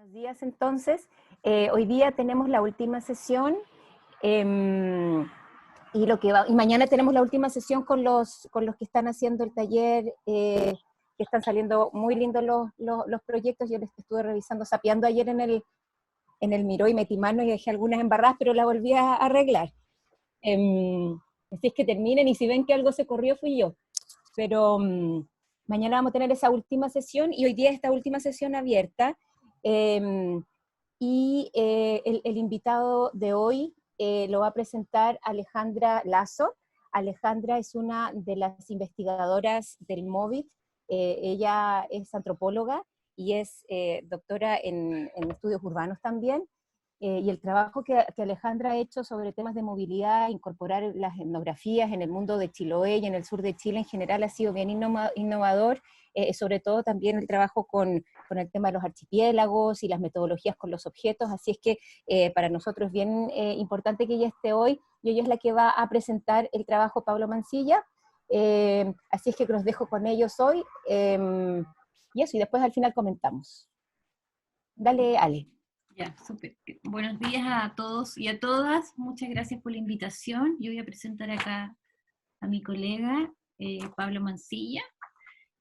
Buenos días, entonces. Hoy día tenemos la última sesión y mañana tenemos la última sesión con los que están haciendo el taller, que están saliendo muy lindos los proyectos. Yo les estuve revisando, sapeando ayer en el Miró y metí mano y dejé algunas embarradas, pero la volví a arreglar. Así es que terminen y si ven que algo se corrió fui yo. Pero mañana vamos a tener esa última sesión y hoy día esta última sesión abierta. Eh, el invitado de hoy lo va a presentar Alejandra Lazo. Alejandra es una de las investigadoras del MOVIT. Ella es antropóloga y es doctora en estudios urbanos también. Y el trabajo que Alejandra ha hecho sobre temas de movilidad, incorporar las etnografías en el mundo de Chiloé y en el sur de Chile en general ha sido bien innovador, sobre todo también el trabajo con el tema de los archipiélagos y las metodologías con los objetos, así es que para nosotros es bien importante que ella esté hoy, y ella es la que va a presentar el trabajo Pablo Mancilla, así es que los dejo con ellos hoy, y eso, y después al final comentamos. Dale, Ale. Ya, súper. Buenos días a todos y a todas. Muchas gracias por la invitación. Yo voy a presentar acá a mi colega Pablo Mancilla.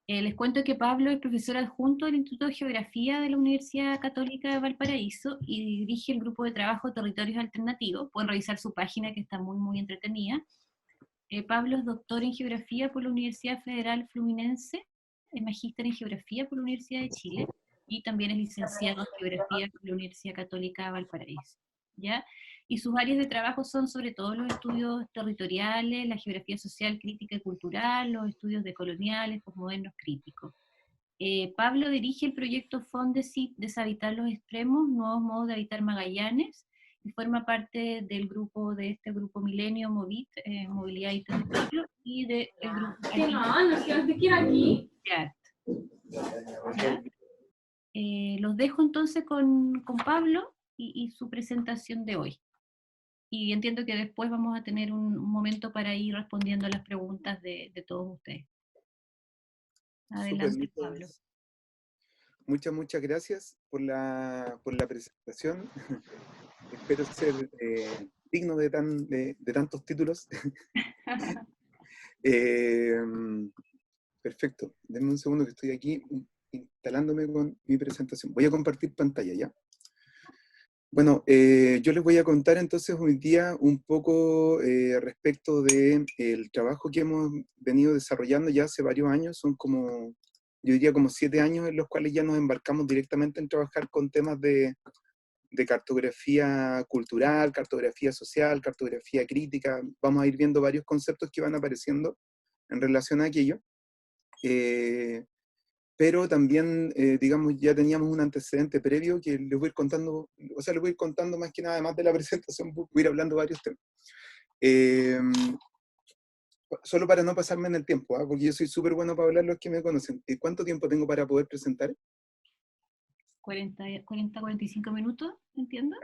Les cuento que Pablo es profesor adjunto del Instituto de Geografía de la Universidad Católica de Valparaíso y dirige el grupo de trabajo Territorios Alternativos. Pueden revisar su página que está muy, muy entretenida. Pablo es doctor en Geografía por la Universidad Federal Fluminense, es magíster en Geografía por la Universidad de Chile, y también es licenciado en Geografía por la Universidad Católica de Valparaíso, ¿ya? Y sus áreas de trabajo son sobre todo los estudios territoriales, la geografía social, crítica y cultural, los estudios decoloniales, posmodernos críticos. Pablo dirige el proyecto Fondesit Deshabitar los Extremos, Nuevos Modos de Habitar Magallanes, y forma parte del grupo, de este grupo Milenio Movit, Movilidad y Territorio, y del grupo... Que no te quiero aquí. Los dejo entonces con Pablo y su presentación de hoy. Y entiendo que después vamos a tener un momento para ir respondiendo a las preguntas de todos ustedes. Adelante, Pablo. Muchas gracias por la presentación. Espero ser digno de tantos títulos. Perfecto. Denme un segundo que estoy aquí instalándome con mi presentación. Voy a compartir pantalla, ¿ya? Bueno, yo les voy a contar entonces hoy día un poco respecto del trabajo que hemos venido desarrollando ya hace varios años. Son como, yo diría como 7 años en los cuales ya nos embarcamos directamente en trabajar con temas de cartografía cultural, cartografía social, cartografía crítica. Vamos a ir viendo varios conceptos que van apareciendo en relación a aquello. Pero también, digamos, ya teníamos un antecedente previo que les voy a ir contando, o sea, les voy a ir contando más que nada, además de la presentación, voy a ir hablando de varios temas. Solo para no pasarme en el tiempo, ¿eh? Porque yo soy súper bueno para hablar, los que me conocen. ¿Cuánto tiempo tengo para poder presentar? 40-45 minutos, ¿entiendo?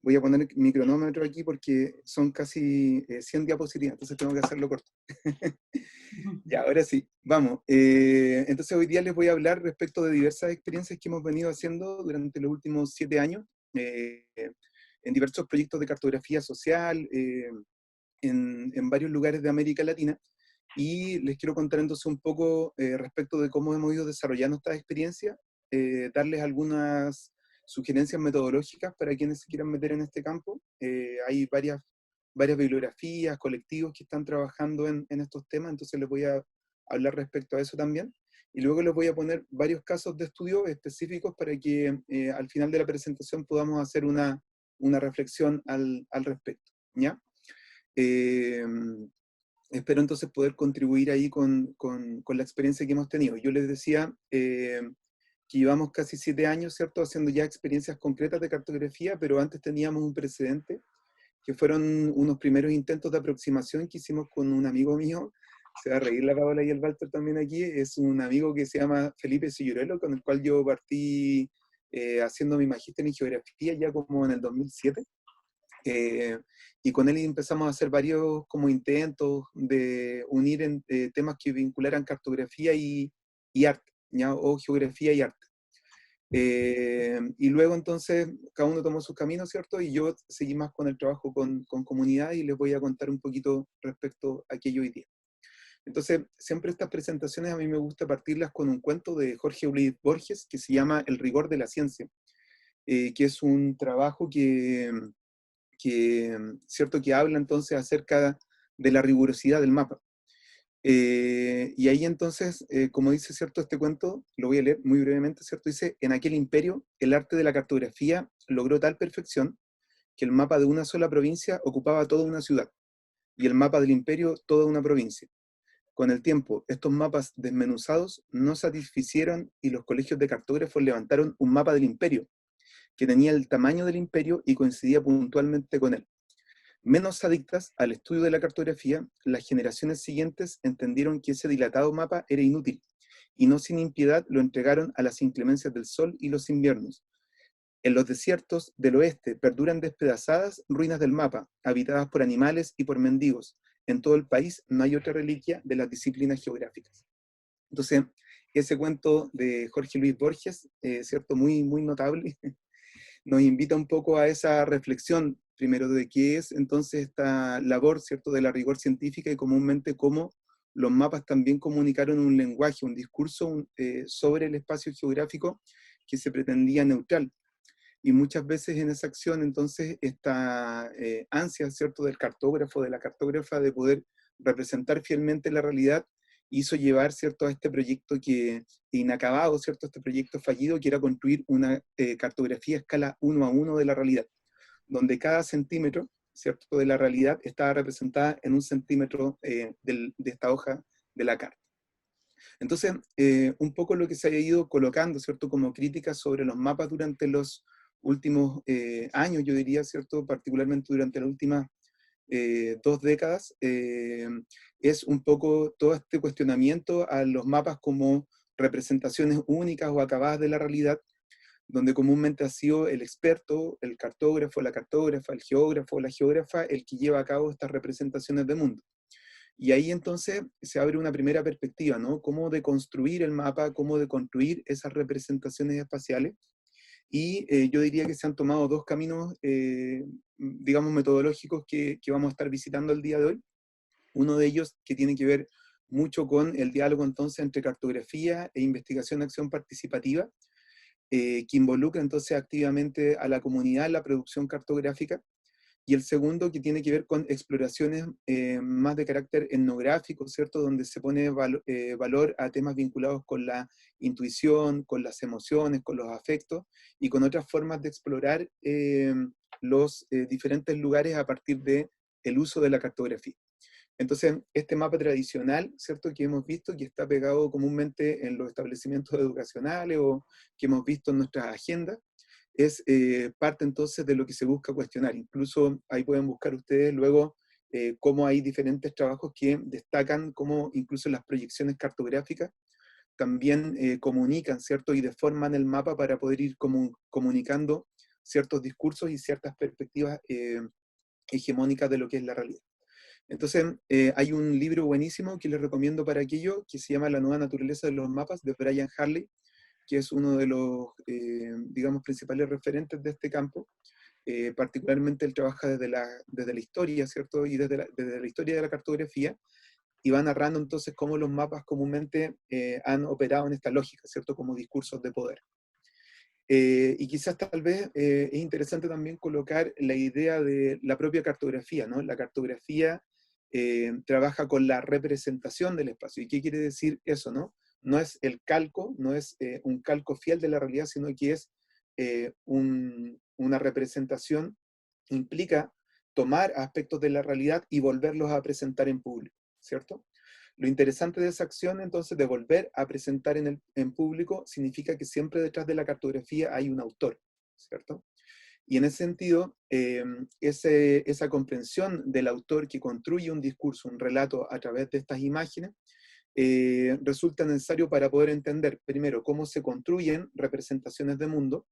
Voy a poner mi cronómetro aquí porque son casi 100 diapositivas, entonces tengo que hacerlo corto. Ya, ahora sí, vamos. Entonces hoy día les voy a hablar respecto de diversas experiencias que hemos venido haciendo durante los últimos 7 años, en diversos proyectos de cartografía social, en varios lugares de América Latina, y les quiero contar entonces un poco respecto de cómo hemos ido desarrollando estas experiencias, darles algunas sugerencias metodológicas para quienes se quieran meter en este campo. Hay varias bibliografías, colectivos que están trabajando en estos temas, entonces les voy a hablar respecto a eso también. Y luego les voy a poner varios casos de estudio específicos para que al final de la presentación podamos hacer una reflexión al respecto, ¿ya? Espero entonces poder contribuir ahí con la experiencia que hemos tenido. Yo les decía que llevamos casi 7 años, ¿cierto?, haciendo ya experiencias concretas de cartografía, pero antes teníamos un precedente, que fueron unos primeros intentos de aproximación que hicimos con un amigo mío. Se va a reír la Paola y el Walter también aquí. Es un amigo que se llama Felipe Sillurelo, con el cual yo partí haciendo mi magíster en geografía ya como en el 2007. Y con él empezamos a hacer varios como intentos de unir temas que vincularan cartografía y arte, ¿ya? O geografía y arte. Y luego entonces cada uno tomó sus caminos, ¿cierto? Y yo seguí más con el trabajo con comunidad y les voy a contar un poquito respecto a aquello hoy día. Entonces, siempre estas presentaciones a mí me gusta partirlas con un cuento de Jorge Luis Borges que se llama El rigor de la ciencia, que es un trabajo ¿cierto? Que habla entonces acerca de la rigurosidad del mapa. Y ahí entonces, como dice, ¿cierto? Este cuento, lo voy a leer muy brevemente, ¿cierto? Dice: en aquel imperio, el arte de la cartografía logró tal perfección que el mapa de una sola provincia ocupaba toda una ciudad, y el mapa del imperio toda una provincia. Con el tiempo, estos mapas desmenuzados no satisficieron y los colegios de cartógrafos levantaron un mapa del imperio, que tenía el tamaño del imperio y coincidía puntualmente con él. Menos adictas al estudio de la cartografía, las generaciones siguientes entendieron que ese dilatado mapa era inútil, y no sin impiedad lo entregaron a las inclemencias del sol y los inviernos. En los desiertos del oeste perduran despedazadas ruinas del mapa, habitadas por animales y por mendigos. En todo el país no hay otra reliquia de las disciplinas geográficas. Entonces, ese cuento de Jorge Luis Borges, ¿cierto? Muy, muy notable, nos invita un poco a esa reflexión, primero, de qué es entonces esta labor, ¿cierto?, de la rigor científica, y comúnmente cómo los mapas también comunicaron un lenguaje, un discurso sobre el espacio geográfico que se pretendía neutral. Y muchas veces en esa acción, entonces, esta ansia, ¿cierto?, del cartógrafo, de la cartógrafa, de poder representar fielmente la realidad, hizo llevar, ¿cierto?, a este proyecto inacabado, ¿cierto?, este proyecto fallido, que era construir una cartografía a escala 1 a 1 de la realidad, donde cada centímetro, ¿cierto?, de la realidad estaba representada en un centímetro de esta hoja de la carta. Entonces, un poco lo que se ha ido colocando, ¿cierto?, como crítica sobre los mapas durante los últimos años, yo diría, ¿cierto?, particularmente durante las últimas 2 décadas, es un poco todo este cuestionamiento a los mapas como representaciones únicas o acabadas de la realidad, donde comúnmente ha sido el experto, el cartógrafo, la cartógrafa, el geógrafo, la geógrafa, el que lleva a cabo estas representaciones del mundo. Y ahí entonces se abre una primera perspectiva, ¿no? Cómo deconstruir el mapa, cómo deconstruir esas representaciones espaciales. Y yo diría que se han tomado 2 caminos, digamos, metodológicos que vamos a estar visitando el día de hoy. Uno de ellos que tiene que ver mucho con el diálogo entonces entre cartografía e investigación de acción participativa, que involucra entonces activamente a la comunidad en la producción cartográfica. Y el segundo que tiene que ver con exploraciones más de carácter etnográfico, ¿cierto? Donde se pone valor a temas vinculados con la intuición, con las emociones, con los afectos, y con otras formas de explorar los diferentes lugares a partir del uso de la cartografía. Entonces, este mapa tradicional, ¿cierto?, que hemos visto, que está pegado comúnmente en los establecimientos educacionales o que hemos visto en nuestras agendas, es parte entonces de lo que se busca cuestionar. Incluso ahí pueden buscar ustedes luego cómo hay diferentes trabajos que destacan cómo incluso las proyecciones cartográficas también comunican, ¿cierto?, y deforman el mapa para poder ir comunicando ciertos discursos y ciertas perspectivas hegemónicas de lo que es la realidad. Entonces, hay un libro buenísimo que les recomiendo para aquello, que se llama La nueva naturaleza de los mapas, de Brian Harley, que es uno de los, digamos, principales referentes de este campo. Particularmente él trabaja desde la historia, ¿cierto? Y desde la historia de la cartografía, y va narrando entonces cómo los mapas comúnmente han operado en esta lógica, ¿cierto? Como discursos de poder. Y quizás tal vez es interesante también colocar la idea de la propia cartografía, ¿no? La cartografía trabaja con la representación del espacio. ¿Y qué quiere decir eso, no? No es el calco, no es un calco fiel de la realidad, sino que es una representación, implica tomar aspectos de la realidad y volverlos a presentar en público, ¿cierto? Lo interesante de esa acción, entonces, de volver a presentar en público, significa que siempre detrás de la cartografía hay un autor, ¿cierto? Y en ese sentido, esa comprensión del autor que construye un discurso, un relato a través de estas imágenes, resulta necesario para poder entender, primero, cómo se construyen representaciones de mundo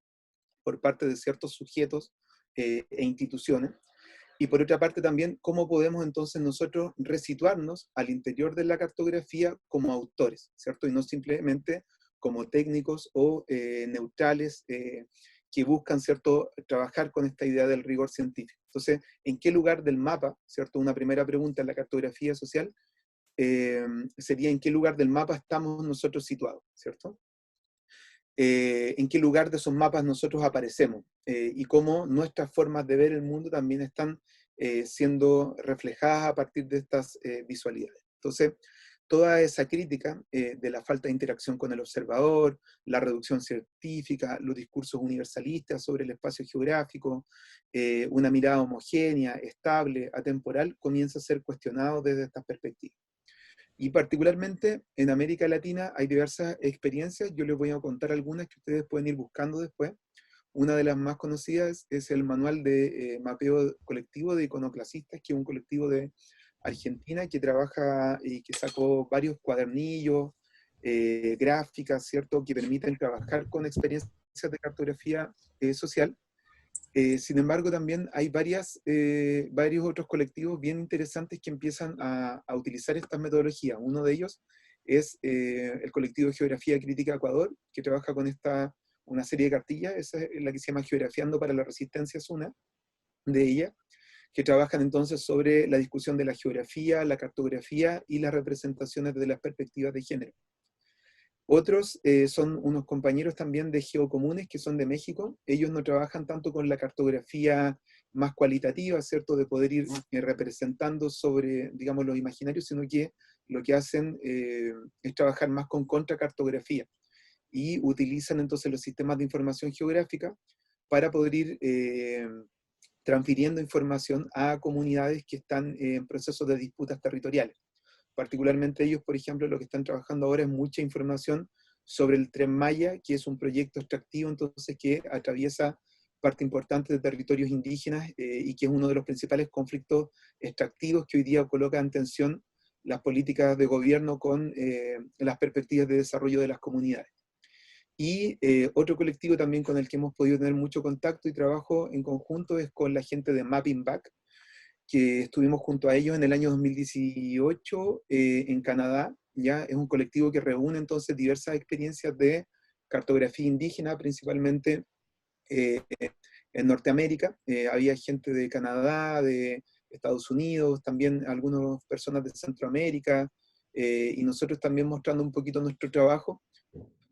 por parte de ciertos sujetos e instituciones, y por otra parte también cómo podemos entonces nosotros resituarnos al interior de la cartografía como autores, ¿cierto? Y no simplemente como técnicos o neutrales, que buscan, ¿cierto?, trabajar con esta idea del rigor científico. Entonces, ¿en qué lugar del mapa, ¿cierto? Una primera pregunta en la cartografía social sería ¿en qué lugar del mapa estamos nosotros situados, ¿cierto? En qué lugar de esos mapas nosotros aparecemos y cómo nuestras formas de ver el mundo también están siendo reflejadas a partir de estas visualidades. Entonces, toda esa crítica de la falta de interacción con el observador, la reducción científica, los discursos universalistas sobre el espacio geográfico, una mirada homogénea, estable, atemporal, comienza a ser cuestionado desde estas perspectivas. Y particularmente en América Latina hay diversas experiencias, yo les voy a contar algunas que ustedes pueden ir buscando después. Una de las más conocidas es el Manual de Mapeo Colectivo de Iconoclasistas, que es un colectivo de Argentina que trabaja y que sacó varios cuadernillos, gráficas, ¿cierto?, que permiten trabajar con experiencias de cartografía social. Sin embargo, también hay varios otros colectivos bien interesantes que empiezan a utilizar estas metodologías. Uno de ellos es el colectivo de Geografía Crítica Ecuador, que trabaja con una serie de cartillas, esa es la que se llama Geografiando para la Resistencia, es una de ellas, que trabajan entonces sobre la discusión de la geografía, la cartografía y las representaciones desde las perspectivas de género. Otros son unos compañeros también de Geocomunes, que son de México. Ellos no trabajan tanto con la cartografía más cualitativa, ¿cierto?, de poder ir representando sobre, digamos, los imaginarios, sino que lo que hacen es trabajar más con contracartografía. Y utilizan entonces los sistemas de información geográfica para poder ir transfiriendo información a comunidades que están en procesos de disputas territoriales. Particularmente ellos, por ejemplo, lo que están trabajando ahora es mucha información sobre el Tren Maya, que es un proyecto extractivo, entonces, que atraviesa parte importante de territorios indígenas y que es uno de los principales conflictos extractivos que hoy día coloca en tensión las políticas de gobierno con las perspectivas de desarrollo de las comunidades. Y otro colectivo también con el que hemos podido tener mucho contacto y trabajo en conjunto es con la gente de Mapping Back, que estuvimos junto a ellos en el año 2018 en Canadá. Ya es un colectivo que reúne entonces diversas experiencias de cartografía indígena, principalmente en Norteamérica. Había gente de Canadá, de Estados Unidos, también algunas personas de Centroamérica, y nosotros también mostrando un poquito nuestro trabajo,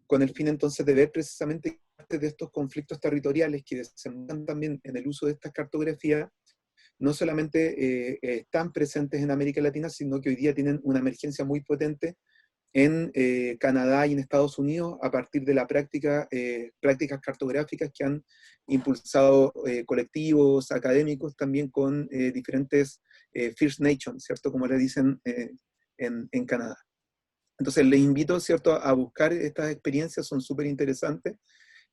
con el fin entonces de ver precisamente parte de estos conflictos territoriales que desembocan también en el uso de estas cartografías, no solamente están presentes en América Latina, sino que hoy día tienen una emergencia muy potente en Canadá y en Estados Unidos a partir de la prácticas cartográficas que han impulsado colectivos académicos también con diferentes First Nations, ¿cierto?, como le dicen en Canadá. Entonces les invito, ¿cierto?, a buscar estas experiencias, son súper interesantes,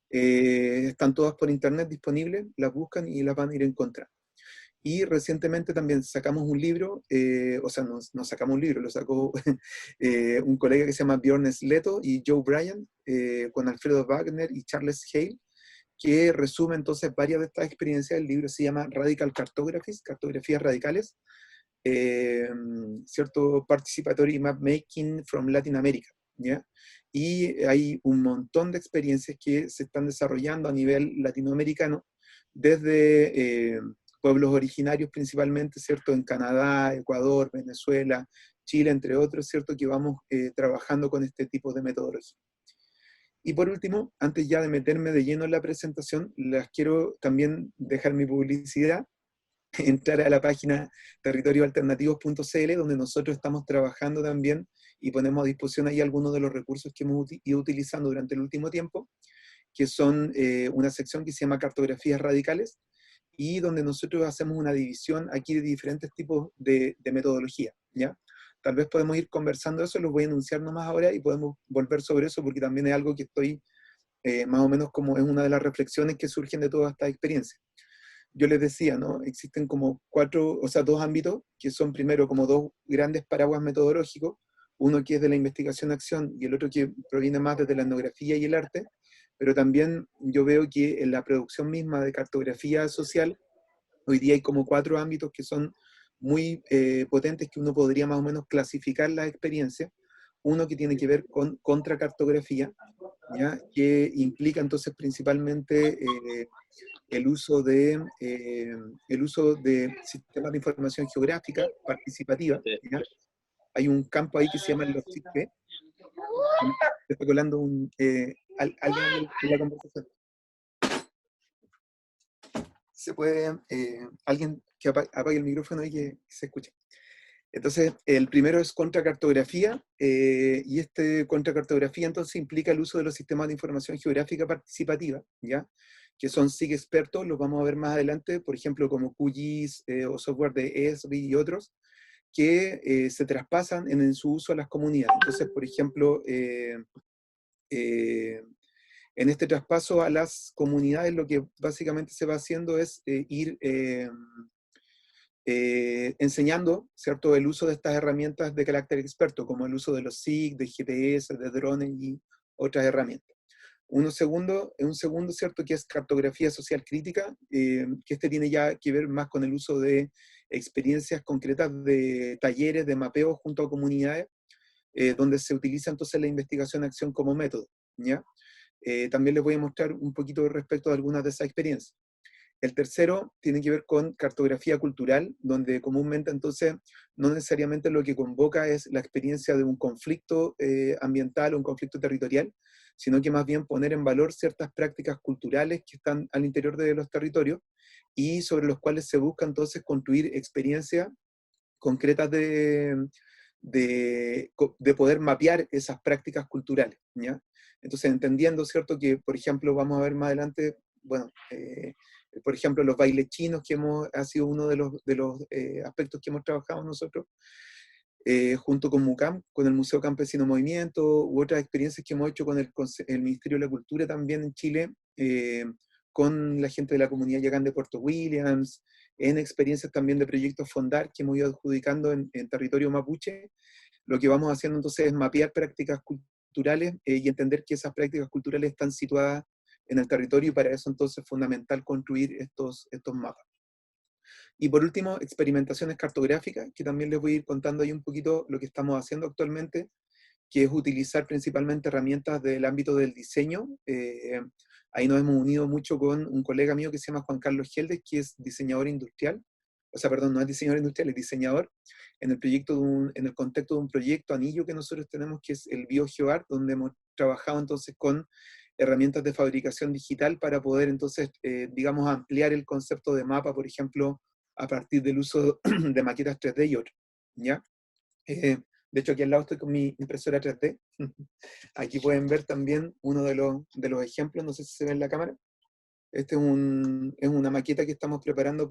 están todas por internet disponibles, las buscan y las van a ir encontrando. Y recientemente también sacamos un libro, o sea, no sacamos un libro, lo sacó un colega que se llama Bjorn Sleto y Joe Bryan, con Alfredo Wagner y Charles Hale, que resume entonces varias de estas experiencias. El libro se llama Radical Cartographies, Cartografías Radicales, ¿cierto? Participatory Map Making from Latin America, ¿ya? Y hay un montón de experiencias que se están desarrollando a nivel latinoamericano, desde pueblos originarios principalmente, ¿cierto?, en Canadá, Ecuador, Venezuela, Chile, entre otros, ¿cierto?, que vamos trabajando con este tipo de metodología. Y por último, antes ya de meterme de lleno en la presentación, les quiero también dejar mi publicidad, entrar a la página territorioalternativos.cl, donde nosotros estamos trabajando también y ponemos a disposición ahí algunos de los recursos que hemos ido utilizando durante el último tiempo, que son una sección que se llama Cartografías Radicales, y donde nosotros hacemos una división aquí de diferentes tipos de metodología, ¿ya? Tal vez podemos ir conversando eso, los voy a enunciar nomás ahora y podemos volver sobre eso, porque también es algo que estoy más o menos como es una de las reflexiones que surgen de toda esta experiencia. Yo les decía, ¿no? Existen como dos ámbitos, que son primero como dos grandes paraguas metodológicos, uno que es de la investigación-acción y el otro que proviene más desde la etnografía y el arte, pero también yo veo que en la producción misma de cartografía social, hoy día hay como 4 ámbitos que son muy potentes, que uno podría más o menos clasificar las experiencias. uno que tiene que ver con contracartografía, ¿ya? Que implica entonces principalmente el uso de sistemas de información geográfica participativa, ¿ya? Hay un campo ahí que se llama los CIP. Está colando alguien en la conversación. Se puede, alguien que apague el micrófono y que se escuche. Entonces, el primero es contracartografía, y contracartografía entonces implica el uso de los sistemas de información geográfica participativa, ¿ya? Que son SIG expertos, los vamos a ver más adelante, por ejemplo, como QGIS o software de ESRI y otros, que se traspasan en su uso a las comunidades. Entonces, por ejemplo, en este traspaso a las comunidades, lo que básicamente se va haciendo es ir enseñando, ¿cierto?, el uso de estas herramientas de carácter experto, como el uso de los SIG, de GPS, de drones y otras herramientas. Un segundo, ¿cierto?, que es cartografía social crítica, que tiene ya que ver más con el uso de experiencias concretas de talleres, de mapeo junto a comunidades, donde se utiliza entonces la investigación-acción como método, ¿ya? También les voy a mostrar un poquito respecto a algunas de esas experiencias. El tercero tiene que ver con cartografía cultural, donde comúnmente entonces no necesariamente lo que convoca es la experiencia de un conflicto ambiental o un conflicto territorial, sino que más bien poner en valor ciertas prácticas culturales que están al interior de los territorios y sobre los cuales se busca entonces construir experiencias concretas de poder mapear esas prácticas culturales, ¿ya? Entonces, entendiendo, ¿cierto?, que, por ejemplo, vamos a ver más adelante, bueno, por ejemplo, los bailes chinos, ha sido uno de los aspectos que hemos trabajado nosotros, junto con MUCAM, con el Museo Campesino Movimiento, u otras experiencias que hemos hecho con el Ministerio de la Cultura también en Chile, con la gente de la comunidad Yagán de Puerto Williams, en experiencias también de proyectos Fondar que hemos ido adjudicando en territorio mapuche. Lo que vamos haciendo entonces es mapear prácticas culturales y entender que esas prácticas culturales están situadas en el territorio, y para eso entonces es fundamental construir estos mapas. Y por último, experimentaciones cartográficas, que también les voy a ir contando ahí un poquito lo que estamos haciendo actualmente, que es utilizar principalmente herramientas del ámbito del diseño. Ahí nos hemos unido mucho con un colega mío que se llama Juan Carlos Geldes, que es diseñador industrial, o sea, perdón, no es diseñador industrial, es diseñador, en el contexto de un proyecto anillo que nosotros tenemos, que es el BioGeoArt, donde hemos trabajado entonces con herramientas de fabricación digital para poder entonces, digamos, ampliar el concepto de mapa, por ejemplo, a partir del uso de maquetas 3D y otros, ¿ya? De hecho, aquí al lado estoy con mi impresora 3D. Aquí pueden ver también uno de los ejemplos, no sé si se ve en la cámara. Este es una maqueta que estamos preparando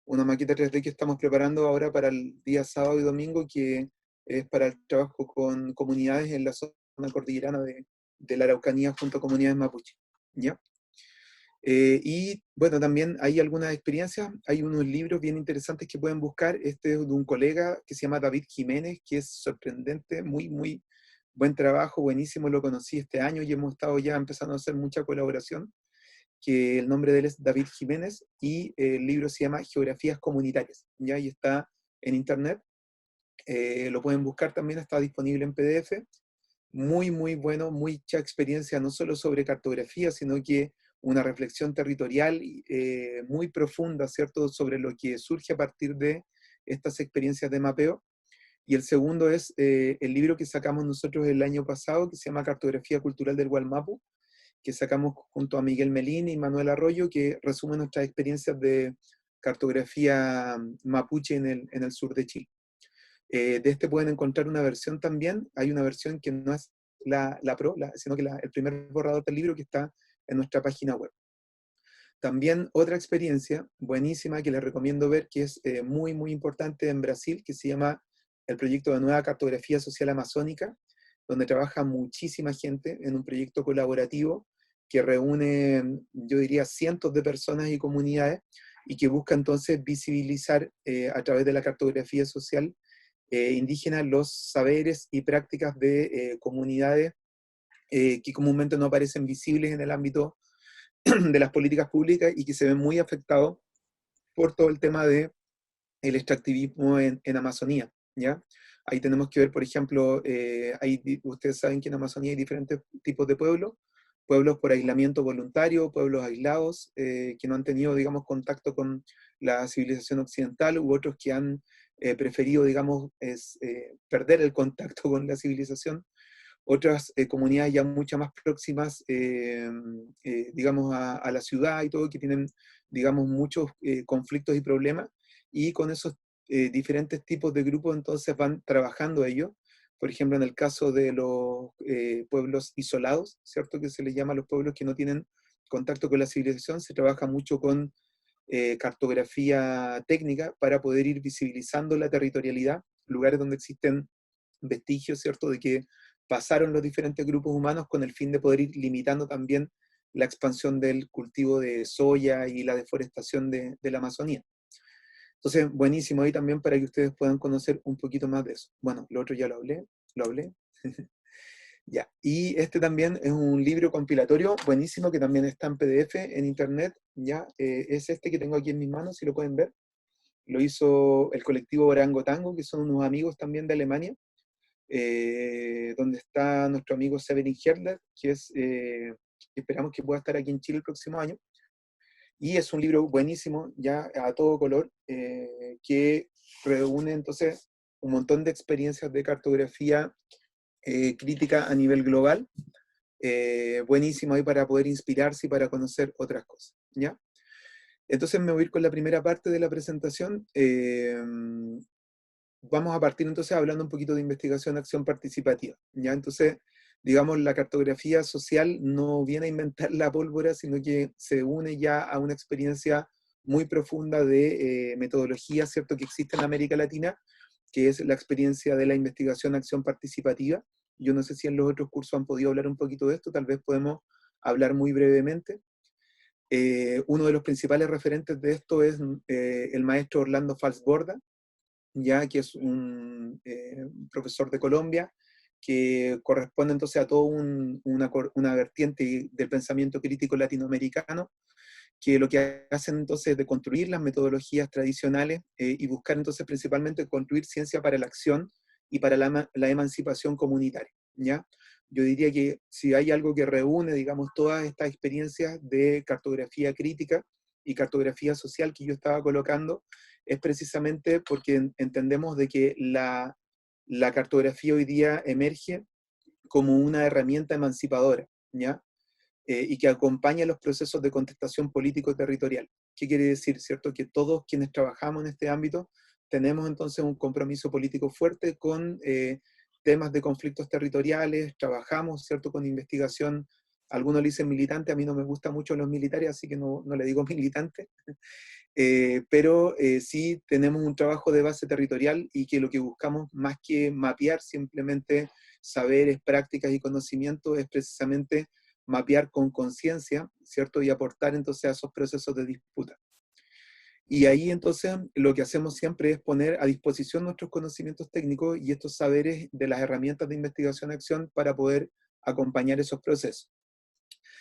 una maqueta 3D que estamos preparando ahora para el día sábado y domingo, que es para el trabajo con comunidades en la zona cordillerana de la Araucanía junto a comunidades mapuche, ¿ya? Y bueno, también hay algunas experiencias, hay unos libros bien interesantes que pueden buscar. Este es de un colega que se llama David Jiménez, que es sorprendente, muy, muy buen trabajo, buenísimo, lo conocí este año y hemos estado ya empezando a hacer mucha colaboración, que el nombre de él es David Jiménez, y el libro se llama Geografías Comunitarias, ¿ya? Y está en internet, lo pueden buscar también, está disponible en PDF, muy, muy bueno, mucha experiencia, no solo sobre cartografía, sino que una reflexión territorial muy profunda, ¿cierto?, sobre lo que surge a partir de estas experiencias de mapeo. Y el segundo es el libro que sacamos nosotros el año pasado, que se llama Cartografía Cultural del Gualmapu, que sacamos junto a Miguel Melín y Manuel Arroyo, que resume nuestras experiencias de cartografía mapuche en el sur de Chile. De este pueden encontrar una versión también, hay una versión que no es la Pro, sino que el primer borrador del libro, que está en nuestra página web. También otra experiencia buenísima que les recomiendo ver, que es muy, muy importante en Brasil, que se llama el proyecto de Nueva Cartografía Social Amazónica, donde trabaja muchísima gente en un proyecto colaborativo que reúne, yo diría, cientos de personas y comunidades, y que busca entonces visibilizar a través de la cartografía social indígena los saberes y prácticas de comunidades que comúnmente no aparecen visibles en el ámbito de las políticas públicas y que se ven muy afectados por todo el tema del extractivismo en Amazonía, ¿ya? Ahí tenemos que ver, por ejemplo, ustedes saben que en Amazonía hay diferentes tipos de pueblos, pueblos por aislamiento voluntario, pueblos aislados, que no han tenido, digamos, contacto con la civilización occidental, u otros que han preferido, digamos, perder el contacto con la civilización. Otras comunidades ya mucho más próximas, digamos, a la ciudad y todo, que tienen, digamos, muchos conflictos y problemas, y con esos diferentes tipos de grupos entonces van trabajando ellos. Por ejemplo, en el caso de los pueblos isolados, ¿cierto? Que se les llama a los pueblos que no tienen contacto con la civilización, se trabaja mucho con cartografía técnica para poder ir visibilizando la territorialidad, lugares donde existen vestigios, ¿cierto?, de que pasaron los diferentes grupos humanos, con el fin de poder ir limitando también la expansión del cultivo de soya y la deforestación de la Amazonía. Entonces, buenísimo ahí también para que ustedes puedan conocer un poquito más de eso. Bueno, lo otro ya lo hablé. Ya, y este también es un libro compilatorio buenísimo que también está en PDF en internet, ya, es este que tengo aquí en mis manos, si lo pueden ver. Lo hizo el colectivo Orangotango, que son unos amigos también de Alemania, donde está nuestro amigo Severin Herler, que esperamos que pueda estar aquí en Chile el próximo año. Y es un libro buenísimo, ya a todo color, que reúne entonces un montón de experiencias de cartografía crítica a nivel global, buenísimo ahí para poder inspirarse y para conocer otras cosas, ¿ya? Entonces me voy a ir con la primera parte de la presentación. Vamos a partir entonces hablando un poquito de investigación, acción participativa, ¿ya? Entonces, digamos, la cartografía social no viene a inventar la pólvora, sino que se une ya a una experiencia muy profunda de metodología, ¿cierto?, que existe en América Latina, que es la experiencia de la investigación, acción participativa. Yo no sé si en los otros cursos han podido hablar un poquito de esto, tal vez podemos hablar muy brevemente. Uno de los principales referentes de esto es el maestro Orlando Falsborda, ya que es un profesor de Colombia, que corresponde entonces a toda una vertiente del pensamiento crítico latinoamericano, que lo que hacen entonces es de construir las metodologías tradicionales y buscar entonces principalmente construir ciencia para la acción y para la emancipación comunitaria, ¿ya? Yo diría que si hay algo que reúne, digamos, todas estas experiencias de cartografía crítica y cartografía social que yo estaba colocando, es precisamente porque entendemos de que la cartografía hoy día emerge como una herramienta emancipadora, ¿ya? Y que acompaña los procesos de contestación político-territorial. ¿Qué quiere decir, cierto? Que todos quienes trabajamos en este ámbito tenemos entonces un compromiso político fuerte con temas de conflictos territoriales, trabajamos, ¿cierto?, con investigación. Algunos le dicen militante, a mí no me gustan mucho los militares, así que no le digo militante, pero sí tenemos un trabajo de base territorial, y que lo que buscamos, más que mapear simplemente saberes, prácticas y conocimientos, es precisamente mapear con conciencia, ¿cierto?, y aportar entonces a esos procesos de disputa. Y ahí entonces lo que hacemos siempre es poner a disposición nuestros conocimientos técnicos y estos saberes de las herramientas de investigación-acción para poder acompañar esos procesos.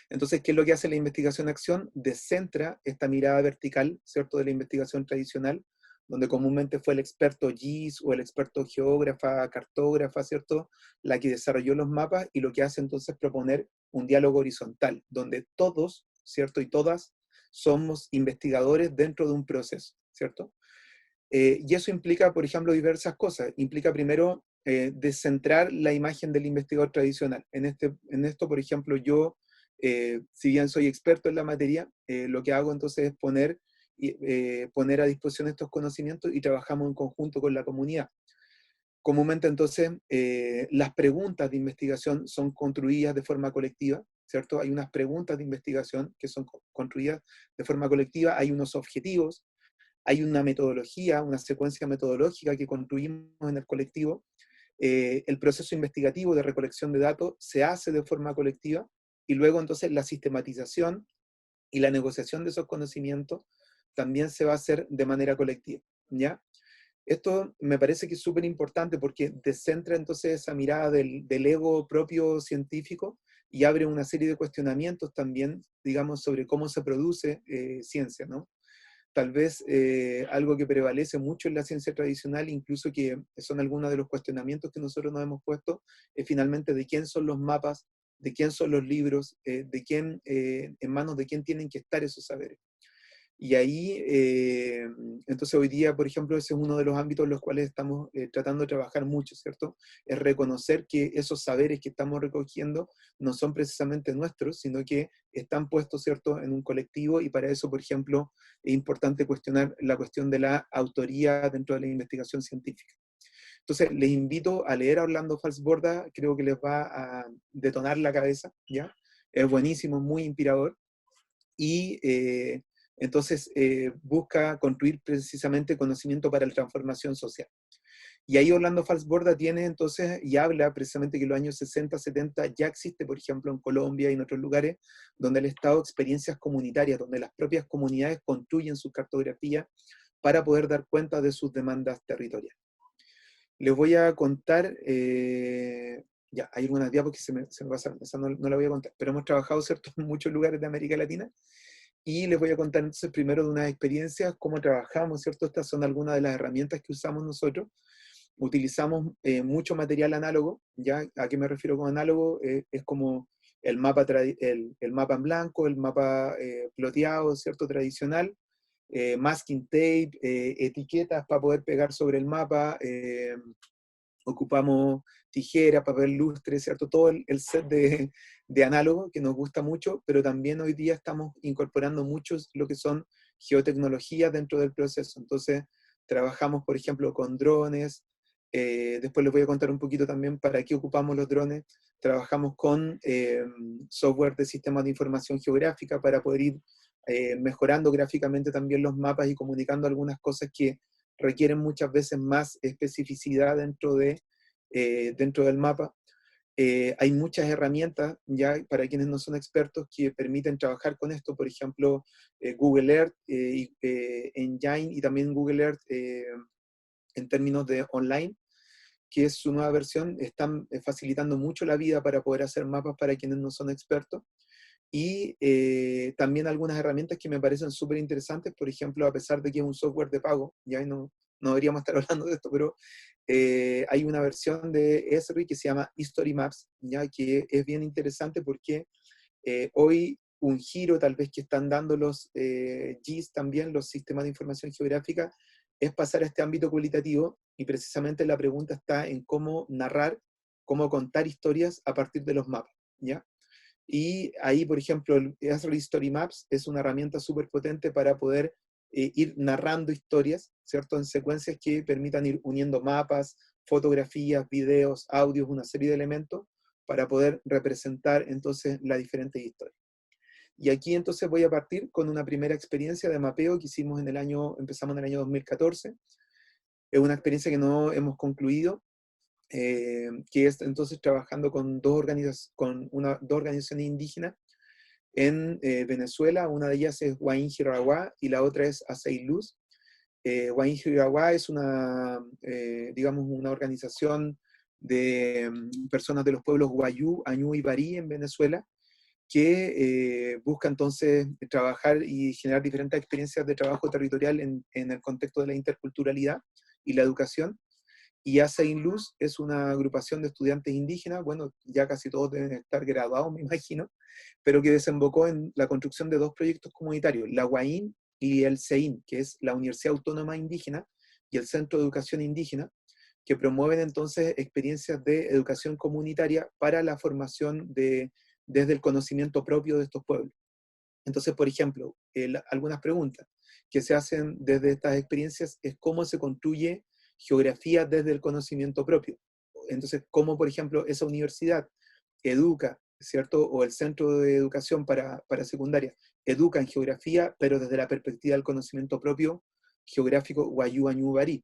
Entonces, ¿qué es lo que hace la investigación-acción? Descentra esta mirada vertical, ¿cierto?, de la investigación tradicional, donde comúnmente fue el experto GIS o el experto geógrafa, cartógrafa, ¿cierto?, la que desarrolló los mapas, y lo que hace entonces es proponer un diálogo horizontal, donde todos, ¿cierto?, y todas somos investigadores dentro de un proceso, ¿cierto? Y eso implica, por ejemplo, diversas cosas. Implica primero descentrar la imagen del investigador tradicional. En esto, por ejemplo, yo, si bien soy experto en la materia, lo que hago entonces es poner a disposición estos conocimientos, y trabajamos en conjunto con la comunidad. Comúnmente entonces las preguntas de investigación son construidas de forma colectiva, ¿cierto? Hay unas preguntas de investigación que son construidas de forma colectiva, hay unos objetivos, hay una metodología, una secuencia metodológica que construimos en el colectivo. El proceso investigativo de recolección de datos se hace de forma colectiva, y luego entonces la sistematización y la negociación de esos conocimientos también se va a hacer de manera colectiva, ¿ya? Esto me parece que es súper importante, porque descentra entonces esa mirada del ego propio científico, y abre una serie de cuestionamientos también, digamos, sobre cómo se produce ciencia, ¿no? tal vez algo que prevalece mucho en la ciencia tradicional, incluso que son algunos de los cuestionamientos que nosotros nos hemos puesto, es finalmente de quién son los mapas, de quién son los libros, de quién, en manos de quién tienen que estar esos saberes. Y ahí, entonces hoy día, por ejemplo, ese es uno de los ámbitos en los cuales estamos tratando de trabajar mucho, ¿cierto? Es reconocer que esos saberes que estamos recogiendo no son precisamente nuestros, sino que están puestos, ¿cierto?, en un colectivo, y para eso, por ejemplo, es importante cuestionar la cuestión de la autoría dentro de la investigación científica. Entonces, les invito a leer a Orlando Falsborda, creo que les va a detonar la cabeza, ¿ya? Es buenísimo, muy inspirador, y entonces busca construir precisamente conocimiento para la transformación social. Y ahí Orlando Falsborda tiene entonces, y habla precisamente que en los años 60, 70 ya existe, por ejemplo, en Colombia y en otros lugares, donde el Estado experiencias comunitarias, donde las propias comunidades construyen sus cartografías para poder dar cuenta de sus demandas territoriales. Les voy a contar, ya, hay algunas diapos que se me pasaron, esa no la voy a contar, pero hemos trabajado, ¿cierto?, en muchos lugares de América Latina, y les voy a contar entonces primero de unas experiencias, cómo trabajamos, ¿cierto? Estas son algunas de las herramientas que usamos nosotros. Utilizamos mucho material análogo, ¿ya? ¿A qué me refiero con análogo? Es como el mapa en blanco, el mapa ploteado, ¿cierto? Tradicional, masking tape, etiquetas para poder pegar sobre el mapa, ocupamos tijeras, papel lustre, ¿cierto? Todo el set de análogo que nos gusta mucho, pero también hoy día estamos incorporando muchos lo que son geotecnologías dentro del proceso. Entonces, trabajamos, por ejemplo, con drones. Después les voy a contar un poquito también para qué ocupamos los drones. Trabajamos con software de sistemas de información geográfica para poder ir mejorando gráficamente también los mapas y comunicando algunas cosas que requieren muchas veces más especificidad dentro del mapa. Hay muchas herramientas, ya para quienes no son expertos, que permiten trabajar con esto, por ejemplo, Google Earth, Engine y también Google Earth en términos de online, que es su nueva versión, están facilitando mucho la vida para poder hacer mapas para quienes no son expertos. Y también algunas herramientas que me parecen súper interesantes, por ejemplo, a pesar de que es un software de pago, ya no deberíamos estar hablando de esto, pero hay una versión de Esri que se llama History Maps, ya que es bien interesante porque hoy un giro tal vez que están dando los GIS también, los sistemas de información geográfica, es pasar a este ámbito cualitativo, y precisamente la pregunta está en cómo narrar, cómo contar historias a partir de los mapas, ¿ya? Y ahí, por ejemplo, el Esri History Maps es una herramienta súper potente para poder ir narrando historias, ¿cierto? En secuencias que permitan ir uniendo mapas, fotografías, videos, audios, una serie de elementos para poder representar entonces las diferentes historias. Y aquí entonces voy a partir con una primera experiencia de mapeo que hicimos empezamos en el año 2014. Es una experiencia que no hemos concluido, que es entonces trabajando con dos organizaciones indígenas en Venezuela. Una de ellas es Huaín Jiraguá y la otra es Acey Luz. Huaín Jiraguá es digamos, una organización de personas de los pueblos Wayú, Añú y Barí en Venezuela, que busca entonces trabajar y generar diferentes experiencias de trabajo territorial en el contexto de la interculturalidad y la educación. Y Acey Luz es una agrupación de estudiantes indígenas, bueno, ya casi todos deben estar graduados, me imagino, pero que desembocó en la construcción de dos proyectos comunitarios, la UAIN y el CEIN, que es la Universidad Autónoma Indígena y el Centro de Educación Indígena, que promueven entonces experiencias de educación comunitaria para la formación desde el conocimiento propio de estos pueblos. Entonces, por ejemplo, algunas preguntas que se hacen desde estas experiencias es cómo se construye geografía desde el conocimiento propio. Entonces, cómo, por ejemplo, esa universidad educa, ¿cierto? O el centro de educación para secundaria educa en geografía, pero desde la perspectiva del conocimiento propio geográfico Wayú Añú Barí.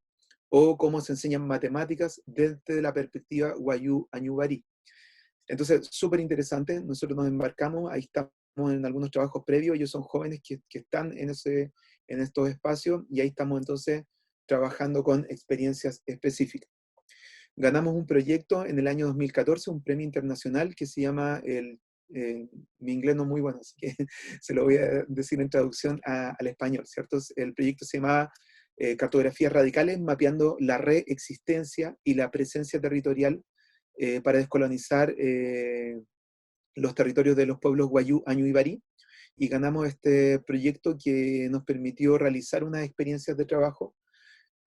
O cómo se enseñan matemáticas desde la perspectiva Wayú Añú Barí. Entonces, súper interesante, nosotros nos embarcamos, ahí estamos en algunos trabajos previos, ellos son jóvenes que están en estos espacios, y ahí estamos entonces trabajando con experiencias específicas. Ganamos un proyecto en el año 2014, un premio internacional que se llama el mi inglés no es muy bueno, así que se lo voy a decir en traducción al español, ¿cierto? El proyecto se llama Cartografías Radicales, mapeando la reexistencia y la presencia territorial para descolonizar los territorios de los pueblos Wayuu, Añu y Barí, y ganamos este proyecto que nos permitió realizar unas experiencias de trabajo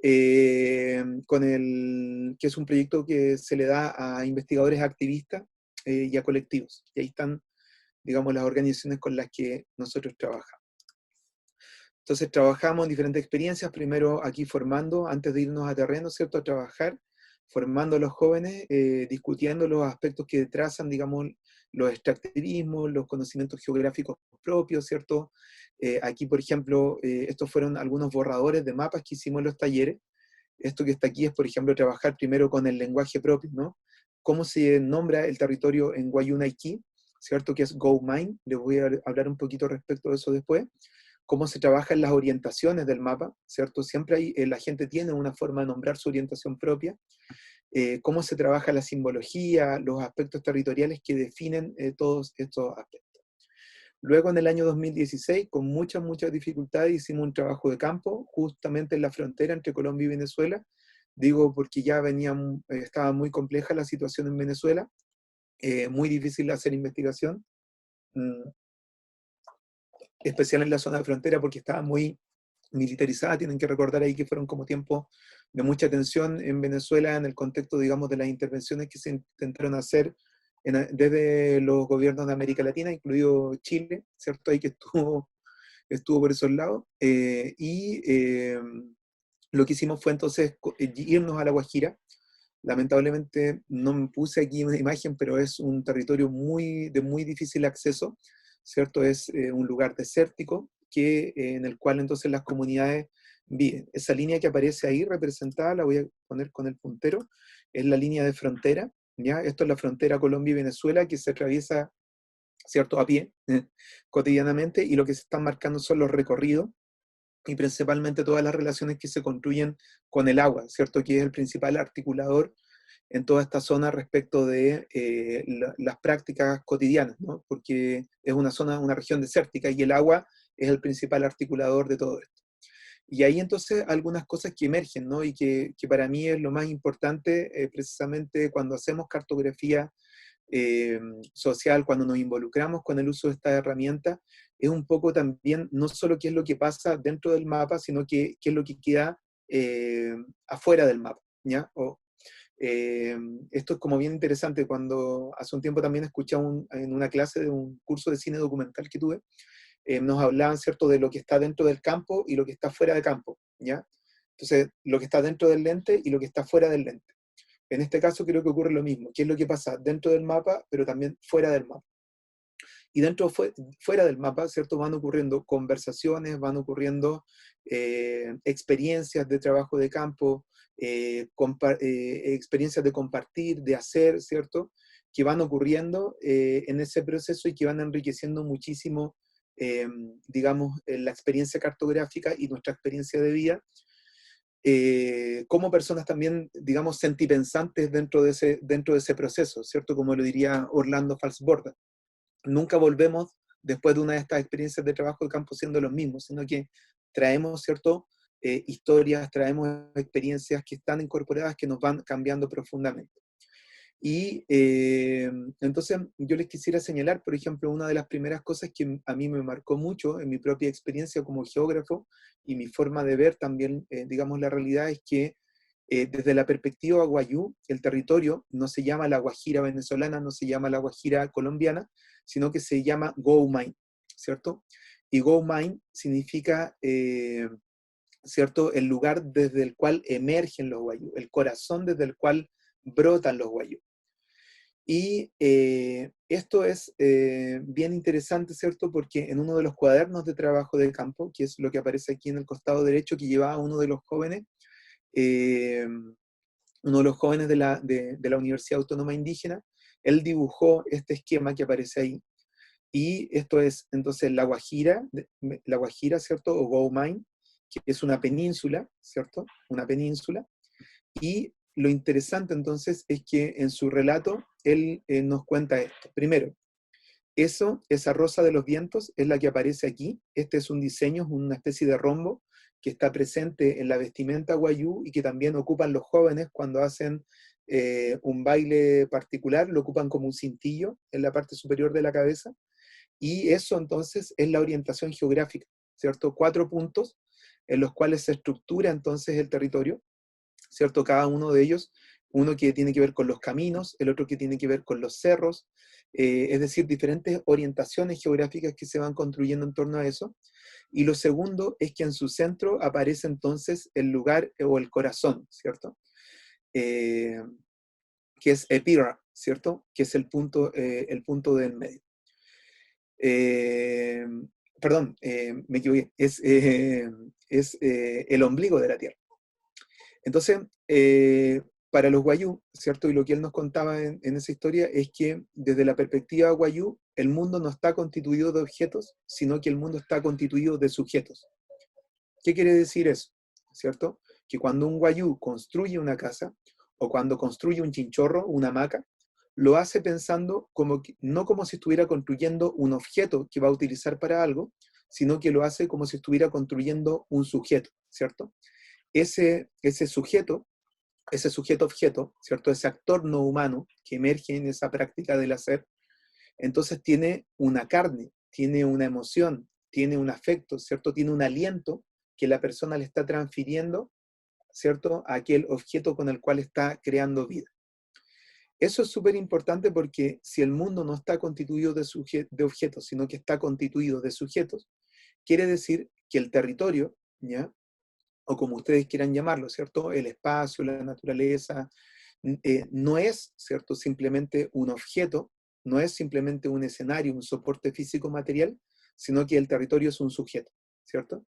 que es un proyecto que se le da a investigadores activistas y a colectivos. Y ahí están, digamos, las organizaciones con las que nosotros trabajamos. Entonces trabajamos en diferentes experiencias, primero aquí formando, antes de irnos a terreno, ¿cierto?, a trabajar, formando a los jóvenes, discutiendo los aspectos que trazan, digamos, los extractivismos, los conocimientos geográficos propios, ¿cierto? Aquí, por ejemplo, estos fueron algunos borradores de mapas que hicimos en los talleres. Esto que está aquí es, por ejemplo, trabajar primero con el lenguaje propio, ¿no? Cómo se nombra el territorio en Wayuu Naiki, ¿cierto?, que es Go Mine. Les voy a hablar un poquito respecto de eso después. Cómo se trabaja en las orientaciones del mapa, ¿cierto? Siempre hay, la gente tiene una forma de nombrar su orientación propia. Cómo se trabaja la simbología, los aspectos territoriales que definen todos estos aspectos. Luego, en el año 2016, con muchas dificultades, hicimos un trabajo de campo, justamente en la frontera entre Colombia y Venezuela. Digo porque ya estaba muy compleja la situación en Venezuela, muy difícil hacer investigación, especial en la zona de frontera porque estaba muy militarizada. Tienen que recordar ahí que fueron como tiempos de mucha tensión en Venezuela en el contexto, digamos, de las intervenciones que se intentaron hacer desde los gobiernos de América Latina, incluido Chile, ¿cierto? Ahí que estuvo por esos lados. Lo que hicimos fue entonces irnos a La Guajira. Lamentablemente no me puse aquí una imagen, pero es un territorio de muy difícil acceso, ¿cierto? Es un lugar desértico en el cual entonces las comunidades viven. Esa línea que aparece ahí representada, la voy a poner con el puntero, es la línea de frontera, ¿ya? Esto es la frontera Colombia y Venezuela que se atraviesa, ¿cierto?, a pie, cotidianamente, y lo que se están marcando son los recorridos y principalmente todas las relaciones que se construyen con el agua, ¿cierto?, que es el principal articulador en toda esta zona respecto de las prácticas cotidianas, ¿no? Porque es una región desértica y el agua es el principal articulador de todo esto. Y ahí entonces algunas cosas que emergen, ¿no? Y que para mí es lo más importante precisamente cuando hacemos cartografía social, cuando nos involucramos con el uso de esta herramienta, es un poco también no solo qué es lo que pasa dentro del mapa, sino qué es lo que queda afuera del mapa, ¿ya? Esto es como bien interesante. Cuando hace un tiempo también escuché en una clase de un curso de cine documental que tuve, nos hablaban, ¿cierto?, de lo que está dentro del campo y lo que está fuera del campo, ¿ya? Entonces, lo que está dentro del lente y lo que está fuera del lente. En este caso creo que ocurre lo mismo, qué es lo que pasa dentro del mapa, pero también fuera del mapa. Y fuera del mapa, ¿cierto?, van ocurriendo conversaciones, van ocurriendo experiencias de trabajo de campo, experiencias de compartir, de hacer, ¿cierto?, que van ocurriendo en ese proceso y que van enriqueciendo muchísimo, digamos, la experiencia cartográfica y nuestra experiencia de vida, como personas también, digamos, sentipensantes dentro de ese proceso, ¿cierto?, como lo diría Orlando Falsborda. Nunca volvemos después de una de estas experiencias de trabajo de campo siendo los mismos, sino que traemos, ¿cierto?, historias, traemos experiencias que están incorporadas, que nos van cambiando profundamente. Y entonces yo les quisiera señalar, por ejemplo, una de las primeras cosas que a mí me marcó mucho en mi propia experiencia como geógrafo y mi forma de ver también, digamos, la realidad es que desde la perspectiva Wayuu, el territorio no se llama la Guajira venezolana, no se llama la Guajira colombiana, sino que se llama Go Mine, ¿cierto? Y Go Mine significa, ¿cierto?, el lugar desde el cual emergen los Wayuu, el corazón desde el cual brotan los Wayuu. Y esto es bien interesante, ¿cierto?, porque en uno de los cuadernos de trabajo de campo, que es lo que aparece aquí en el costado derecho, que llevaba uno de los jóvenes, de la Universidad Autónoma Indígena, él dibujó este esquema que aparece ahí. Y esto es entonces la Guajira, ¿cierto?, o Go Mine, que es una península, ¿cierto?, una península. Y lo interesante entonces es que en su relato él nos cuenta esto. Primero, Esa rosa de los vientos es la que aparece aquí. Este es un diseño, es una especie de rombo que está presente en la vestimenta wayuu y que también ocupan los jóvenes cuando hacen un baile particular, lo ocupan como un cintillo en la parte superior de la cabeza. Y eso entonces es la orientación geográfica, ¿cierto? 4 puntos en los cuales se estructura entonces el territorio, ¿cierto? Cada uno de ellos, uno que tiene que ver con los caminos, el otro que tiene que ver con los cerros, es decir, diferentes orientaciones geográficas que se van construyendo en torno a eso. Y lo segundo es que en su centro aparece entonces el lugar o el corazón, ¿cierto? Que es Epira, ¿cierto? Que es el punto del medio. Perdón, me equivoqué, es el ombligo de la Tierra. Entonces, para los wayuu, ¿cierto? Y lo que él nos contaba en esa historia es que desde la perspectiva wayuu, el mundo no está constituido de objetos, sino que el mundo está constituido de sujetos. ¿Qué quiere decir eso? ¿Cierto? Que cuando un wayuu construye una casa, o cuando construye un chinchorro, una hamaca, lo hace pensando no como si estuviera construyendo un objeto que va a utilizar para algo, sino que lo hace como si estuviera construyendo un sujeto, ¿cierto? Ese sujeto objeto, ¿cierto? Ese actor no humano que emerge en esa práctica del hacer, entonces tiene una carne, tiene una emoción, tiene un afecto, ¿cierto? Tiene un aliento que la persona le está transfiriendo, ¿cierto? A aquel objeto con el cual está creando vida. Eso es súper importante porque si el mundo no está constituido de objetos, sino que está constituido de sujetos, quiere decir que el territorio, ¿ya? O como ustedes quieran llamarlo, ¿cierto? El espacio, la naturaleza, no es, ¿cierto? Simplemente un objeto, no es simplemente un escenario, un soporte físico material, sino que el territorio es un sujeto, ¿cierto?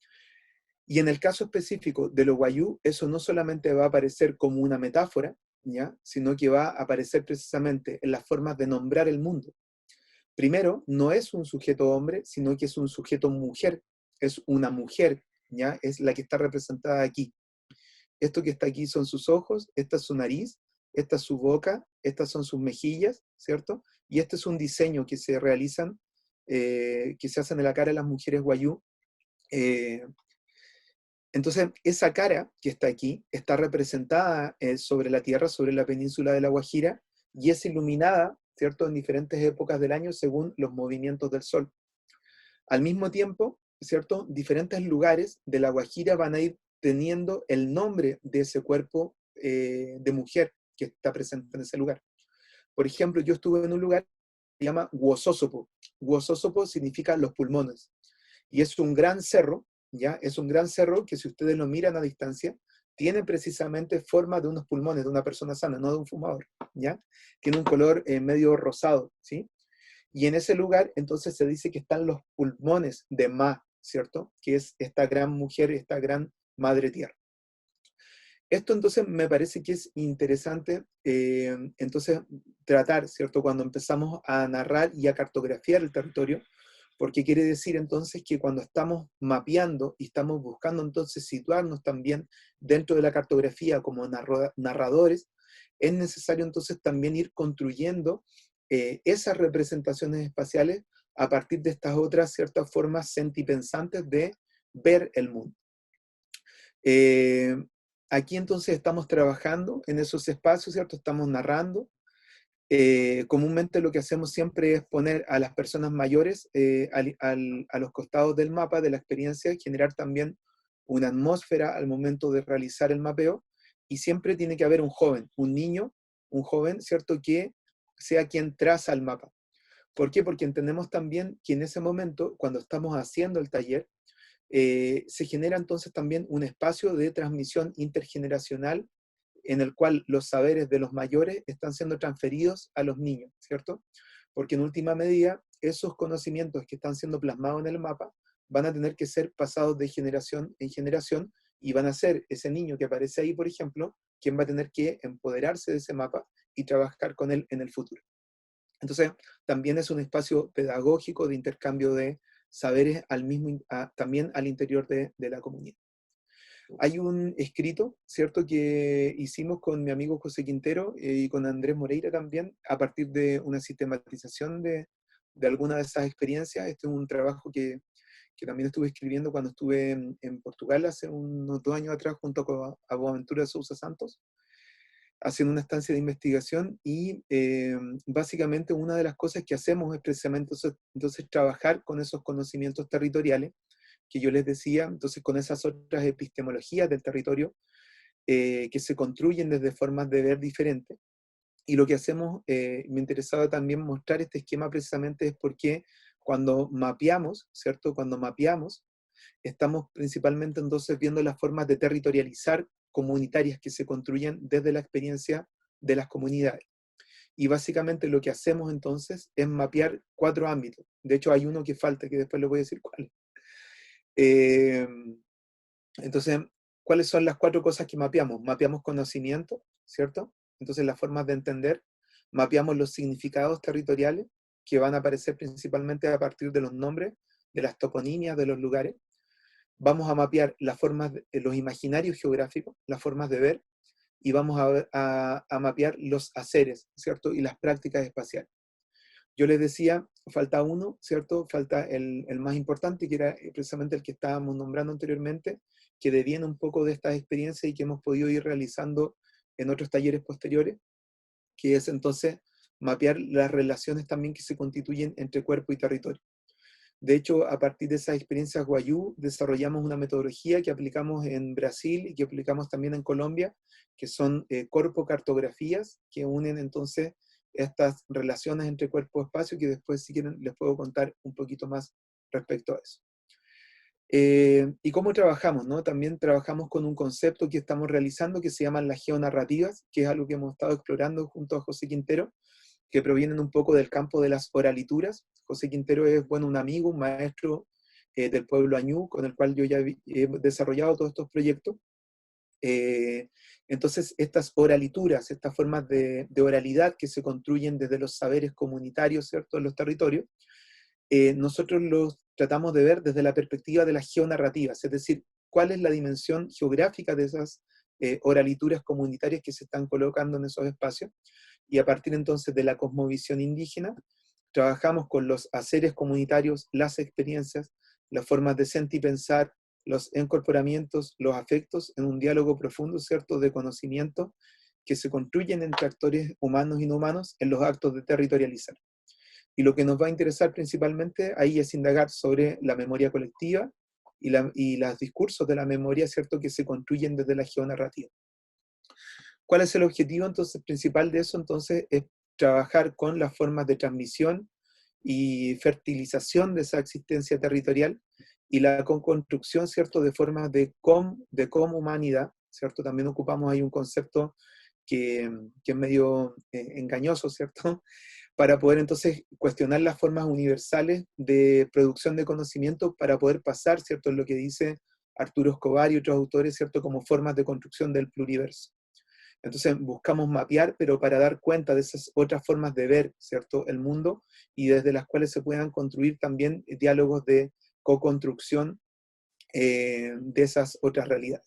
Y en el caso específico de los wayuu, eso no solamente va a aparecer como una metáfora, ¿ya? Sino que va a aparecer precisamente en las formas de nombrar el mundo. Primero, no es un sujeto hombre, sino que es un sujeto mujer, es una mujer, ¿ya? Es la que está representada aquí. Esto que está aquí son sus ojos, esta es su nariz, esta es su boca, estas son sus mejillas, ¿cierto? Y este es un diseño que se realizan, que se hacen en la cara de las mujeres wayuu. Entonces, esa cara que está aquí está representada sobre la tierra, sobre la península de La Guajira, y es iluminada, ¿cierto?, en diferentes épocas del año según los movimientos del sol. Al mismo tiempo, ¿cierto?, diferentes lugares de La Guajira van a ir teniendo el nombre de ese cuerpo de mujer que está presente en ese lugar. Por ejemplo, yo estuve en un lugar que se llama Huosósopo. Huosósopo significa los pulmones. Y es un gran cerro, ¿ya? Es un gran cerro que si ustedes lo miran a distancia, tiene precisamente forma de unos pulmones de una persona sana, no de un fumador, ¿ya? Tiene un color medio rosado, ¿sí? Y en ese lugar, entonces se dice que están los pulmones de Ma, ¿cierto? Que es esta gran mujer, esta gran madre tierra. Esto entonces me parece que es interesante, entonces tratar, ¿cierto? Cuando empezamos a narrar y a cartografiar el territorio, porque quiere decir entonces que cuando estamos mapeando y estamos buscando entonces situarnos también dentro de la cartografía como narradores, es necesario entonces también ir construyendo esas representaciones espaciales a partir de estas otras ciertas formas sentipensantes de ver el mundo. Aquí entonces estamos trabajando en esos espacios, ¿cierto? Estamos narrando. Comúnmente lo que hacemos siempre es poner a las personas mayores a los costados del mapa de la experiencia, generar también una atmósfera al momento de realizar el mapeo, y siempre tiene que haber un joven, un niño, un joven, ¿cierto? Que sea quien traza el mapa. ¿Por qué? Porque entendemos también que en ese momento, cuando estamos haciendo el taller, se genera entonces también un espacio de transmisión intergeneracional en el cual los saberes de los mayores están siendo transferidos a los niños, ¿cierto? Porque en última medida, esos conocimientos que están siendo plasmados en el mapa van a tener que ser pasados de generación en generación y van a ser ese niño que aparece ahí, por ejemplo, quien va a tener que empoderarse de ese mapa y trabajar con él en el futuro. Entonces, también es un espacio pedagógico de intercambio de saberes también al interior de la comunidad. Hay un escrito, ¿cierto?, que hicimos con mi amigo José Quintero y con Andrés Moreira también, a partir de una sistematización de de alguna de esas experiencias. Este es un trabajo que también estuve escribiendo cuando estuve en Portugal hace unos 2 años atrás junto con a Boaventura de Sousa Santos, haciendo una estancia de investigación, y básicamente una de las cosas que hacemos es precisamente entonces trabajar con esos conocimientos territoriales que yo les decía, entonces con esas otras epistemologías del territorio que se construyen desde formas de ver diferentes. Y lo que hacemos, me interesaba también mostrar este esquema precisamente es porque cuando mapeamos, ¿cierto? Cuando mapeamos, estamos principalmente entonces viendo las formas de territorializar comunitarias que se construyen desde la experiencia de las comunidades. Y básicamente lo que hacemos entonces es mapear 4 ámbitos. De hecho hay uno que falta, que después les voy a decir cuál. Entonces, ¿cuáles son las 4 cosas que mapeamos? Mapeamos conocimiento, ¿cierto? Entonces las formas de entender. Mapeamos los significados territoriales, que van a aparecer principalmente a partir de los nombres, de las toponimias de los lugares. Vamos a mapear las formas, los imaginarios geográficos, las formas de ver, y vamos a mapear los haceres, ¿cierto? Y las prácticas espaciales. Yo les decía, falta uno, ¿cierto? Falta el más importante, que era precisamente el que estábamos nombrando anteriormente, que deviene un poco de estas experiencias y que hemos podido ir realizando en otros talleres posteriores, que es entonces mapear las relaciones también que se constituyen entre cuerpo y territorio. De hecho, a partir de esas experiencias Wayuu, desarrollamos una metodología que aplicamos en Brasil y que aplicamos también en Colombia, que son corpocartografías, que unen entonces estas relaciones entre cuerpo y espacio, que después, si quieren, les puedo contar un poquito más respecto a eso. ¿Y cómo trabajamos? ¿No? También trabajamos con un concepto que estamos realizando que se llaman las geonarrativas, que es algo que hemos estado explorando junto a José Quintero, que provienen un poco del campo de las oralituras. José Quintero es, bueno, un amigo, un maestro del pueblo añú, con el cual yo ya he desarrollado todos estos proyectos. Entonces, estas oralituras, estas formas de oralidad que se construyen desde los saberes comunitarios, ¿cierto?, en los territorios, nosotros los tratamos de ver desde la perspectiva de las geonarrativas, es decir, cuál es la dimensión geográfica de esas oralituras comunitarias que se están colocando en esos espacios, y a partir entonces de la cosmovisión indígena, trabajamos con los haceres comunitarios, las experiencias, las formas de sentir y pensar, los encorporamientos, los afectos, en un diálogo profundo, ¿cierto?, de conocimiento que se construyen entre actores humanos y no humanos en los actos de territorializar. Y lo que nos va a interesar principalmente ahí es indagar sobre la memoria colectiva y los discursos de la memoria, ¿cierto?, que se construyen desde la geonarrativa. ¿Cuál es el objetivo entonces principal de eso? Entonces es trabajar con las formas de transmisión y fertilización de esa existencia territorial y la construcción, ¿cierto?, de formas de cohumanidad, ¿cierto? También ocupamos ahí un concepto que es medio engañoso, ¿cierto?, para poder entonces cuestionar las formas universales de producción de conocimiento para poder pasar, ¿cierto?, en lo que dice Arturo Escobar y otros autores, ¿cierto?, como formas de construcción del pluriverso. Entonces buscamos mapear, pero para dar cuenta de esas otras formas de ver, ¿cierto?, el mundo, y desde las cuales se puedan construir también diálogos de co-construcción de esas otras realidades.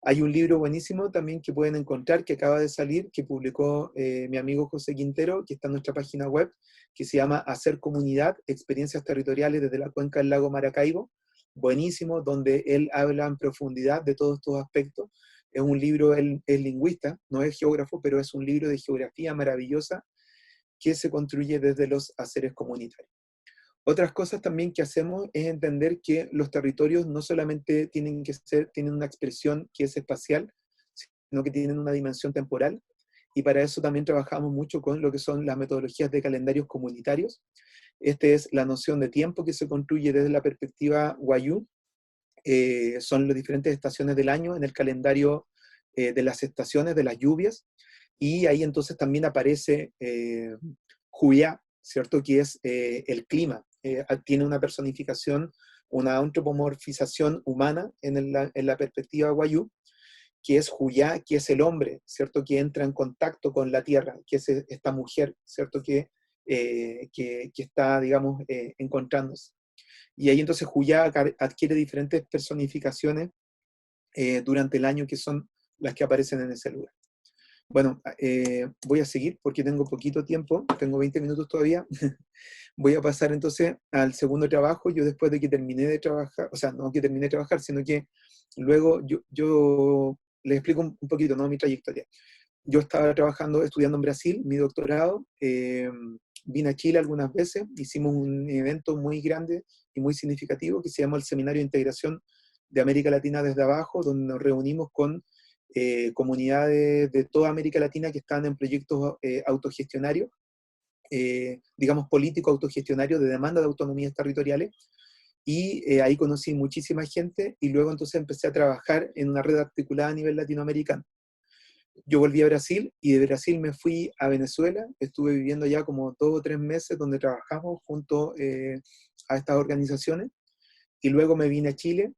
Hay un libro buenísimo también que pueden encontrar, que acaba de salir, que publicó mi amigo José Quintero, que está en nuestra página web, que se llama Hacer Comunidad, Experiencias Territoriales desde la Cuenca del Lago Maracaibo. Buenísimo, donde él habla en profundidad de todos estos aspectos. Es un libro, él es lingüista, no es geógrafo, pero es un libro de geografía maravillosa que se construye desde los haceres comunitarios. Otras cosas también que hacemos es entender que los territorios no solamente tienen una expresión que es espacial, sino que tienen una dimensión temporal, y para eso también trabajamos mucho con lo que son las metodologías de calendarios comunitarios. Esta es la noción de tiempo que se construye desde la perspectiva Wayuu. Son las diferentes estaciones del año en el calendario de las estaciones, de las lluvias, y ahí entonces también aparece Juyá, ¿cierto?, que es el clima. Tiene una personificación, una antropomorfización humana en la perspectiva Wayuu, que es Juyá, que es el hombre, ¿cierto?, que entra en contacto con la tierra, que es esta mujer, ¿cierto?, que está, digamos, encontrándose. Y ahí entonces Juyá adquiere diferentes personificaciones durante el año, que son las que aparecen en ese lugar. Bueno, voy a seguir porque tengo poquito tiempo, tengo 20 minutos todavía. Voy a pasar entonces al segundo trabajo. Yo después de que terminé de trabajar, o sea, no que terminé de trabajar, sino que luego yo les explico un poquito, ¿no?, mi trayectoria. Yo estaba trabajando, estudiando en Brasil, mi doctorado, vine a Chile algunas veces, hicimos un evento muy grande y muy significativo que se llama el Seminario de Integración de América Latina desde abajo, donde nos reunimos con comunidades de toda América Latina que están en proyectos autogestionarios, digamos político autogestionarios de demanda de autonomías territoriales, y ahí conocí muchísima gente, y luego entonces empecé a trabajar en una red articulada a nivel latinoamericano. Yo volví a Brasil, y de Brasil me fui a Venezuela, estuve viviendo ya como 2 o 3 meses donde trabajamos junto a estas organizaciones, y luego me vine a Chile,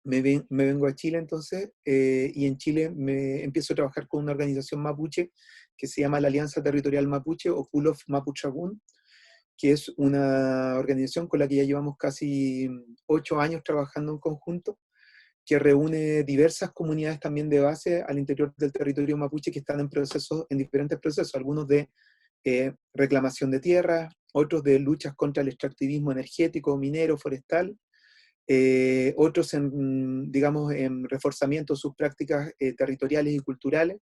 me vengo a Chile entonces, y en Chile me empiezo a trabajar con una organización mapuche que se llama la Alianza Territorial Mapuche, o Kulov Mapuchagún, que es una organización con la que ya llevamos casi 8 años trabajando en conjunto, que reúne diversas comunidades también de base al interior del territorio mapuche que están en procesos, en diferentes procesos, algunos de reclamación de tierra, otros de luchas contra el extractivismo energético, minero, forestal, otros en, digamos, en reforzamiento de sus prácticas territoriales y culturales,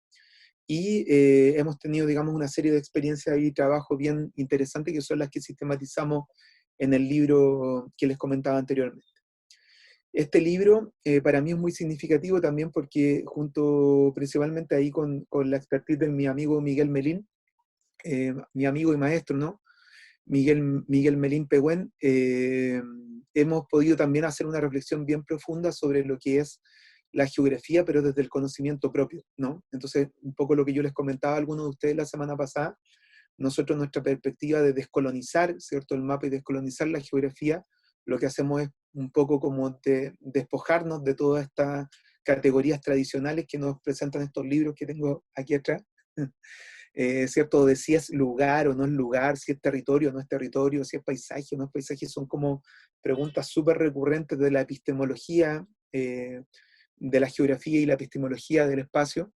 y hemos tenido, digamos, una serie de experiencias y trabajo bien interesantes que son las que sistematizamos en el libro que les comentaba anteriormente. Este libro para mí es muy significativo también porque junto principalmente ahí con la expertise de mi amigo Miguel Melín, mi amigo y maestro, ¿no?, Miguel Melín Pehuen, hemos podido también hacer una reflexión bien profunda sobre lo que es la geografía, pero desde el conocimiento propio, ¿no? Entonces, un poco lo que yo les comentaba a algunos de ustedes la semana pasada, nosotros nuestra perspectiva de descolonizar, ¿cierto?, el mapa y descolonizar la geografía, lo que hacemos es un poco como de despojarnos de todas estas categorías tradicionales que nos presentan estos libros que tengo aquí atrás, ¿cierto?, de si es lugar o no es lugar, si es territorio o no es territorio, si es paisaje o no es paisaje, son como preguntas súper recurrentes de la epistemología, de la geografía y la epistemología del espacio,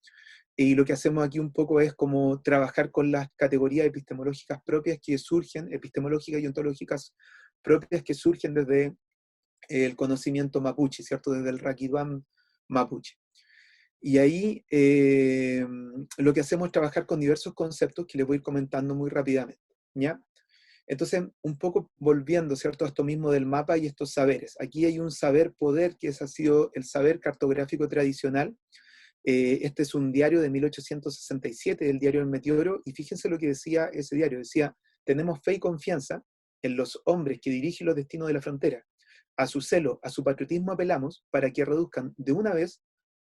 y lo que hacemos aquí un poco es como trabajar con las categorías epistemológicas propias que surgen, epistemológicas y ontológicas propias que surgen desde el conocimiento mapuche, ¿cierto?, desde el Raquiduán mapuche. Y ahí lo que hacemos es trabajar con diversos conceptos que les voy a ir comentando muy rápidamente, ¿ya? Entonces, un poco volviendo, ¿cierto?, a esto mismo del mapa y estos saberes. Aquí hay un saber poder que ha sido el saber cartográfico tradicional. Este es un diario de 1867, el diario El Meteoro, y fíjense lo que decía ese diario. Decía: tenemos fe y confianza en los hombres que dirigen los destinos de la frontera. A su celo, a su patriotismo apelamos para que reduzcan de una vez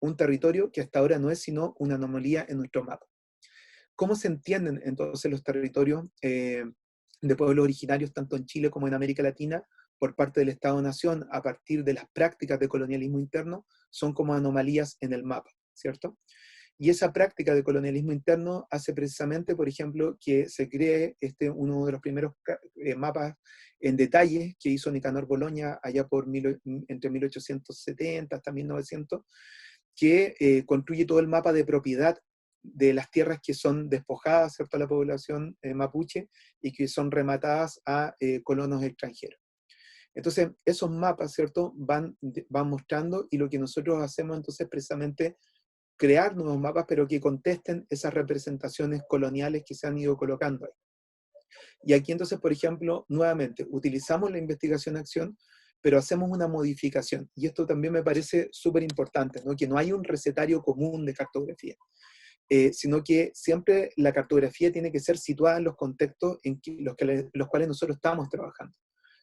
un territorio que hasta ahora no es sino una anomalía en nuestro mapa. ¿Cómo se entienden entonces los territorios de pueblos originarios, tanto en Chile como en América Latina, por parte del Estado-Nación, a partir de las prácticas de colonialismo interno? Son como anomalías en el mapa, ¿cierto? Y esa práctica de colonialismo interno hace precisamente, por ejemplo, que se cree uno de los primeros mapas en detalle que hizo Nicanor Bologna allá entre 1870 hasta 1900, que construye todo el mapa de propiedad de las tierras que son despojadas, ¿cierto?, a la población mapuche, y que son rematadas a colonos extranjeros. Entonces, esos mapas, ¿cierto?, van mostrando, y lo que nosotros hacemos entonces es precisamente crear nuevos mapas, pero que contesten esas representaciones coloniales que se han ido colocando ahí. Y aquí entonces, por ejemplo, nuevamente, utilizamos la investigación-acción, pero hacemos una modificación. Y esto también me parece súper importante, ¿no?, que no hay un recetario común de cartografía, sino que siempre la cartografía tiene que ser situada en los contextos en los cuales nosotros estamos trabajando.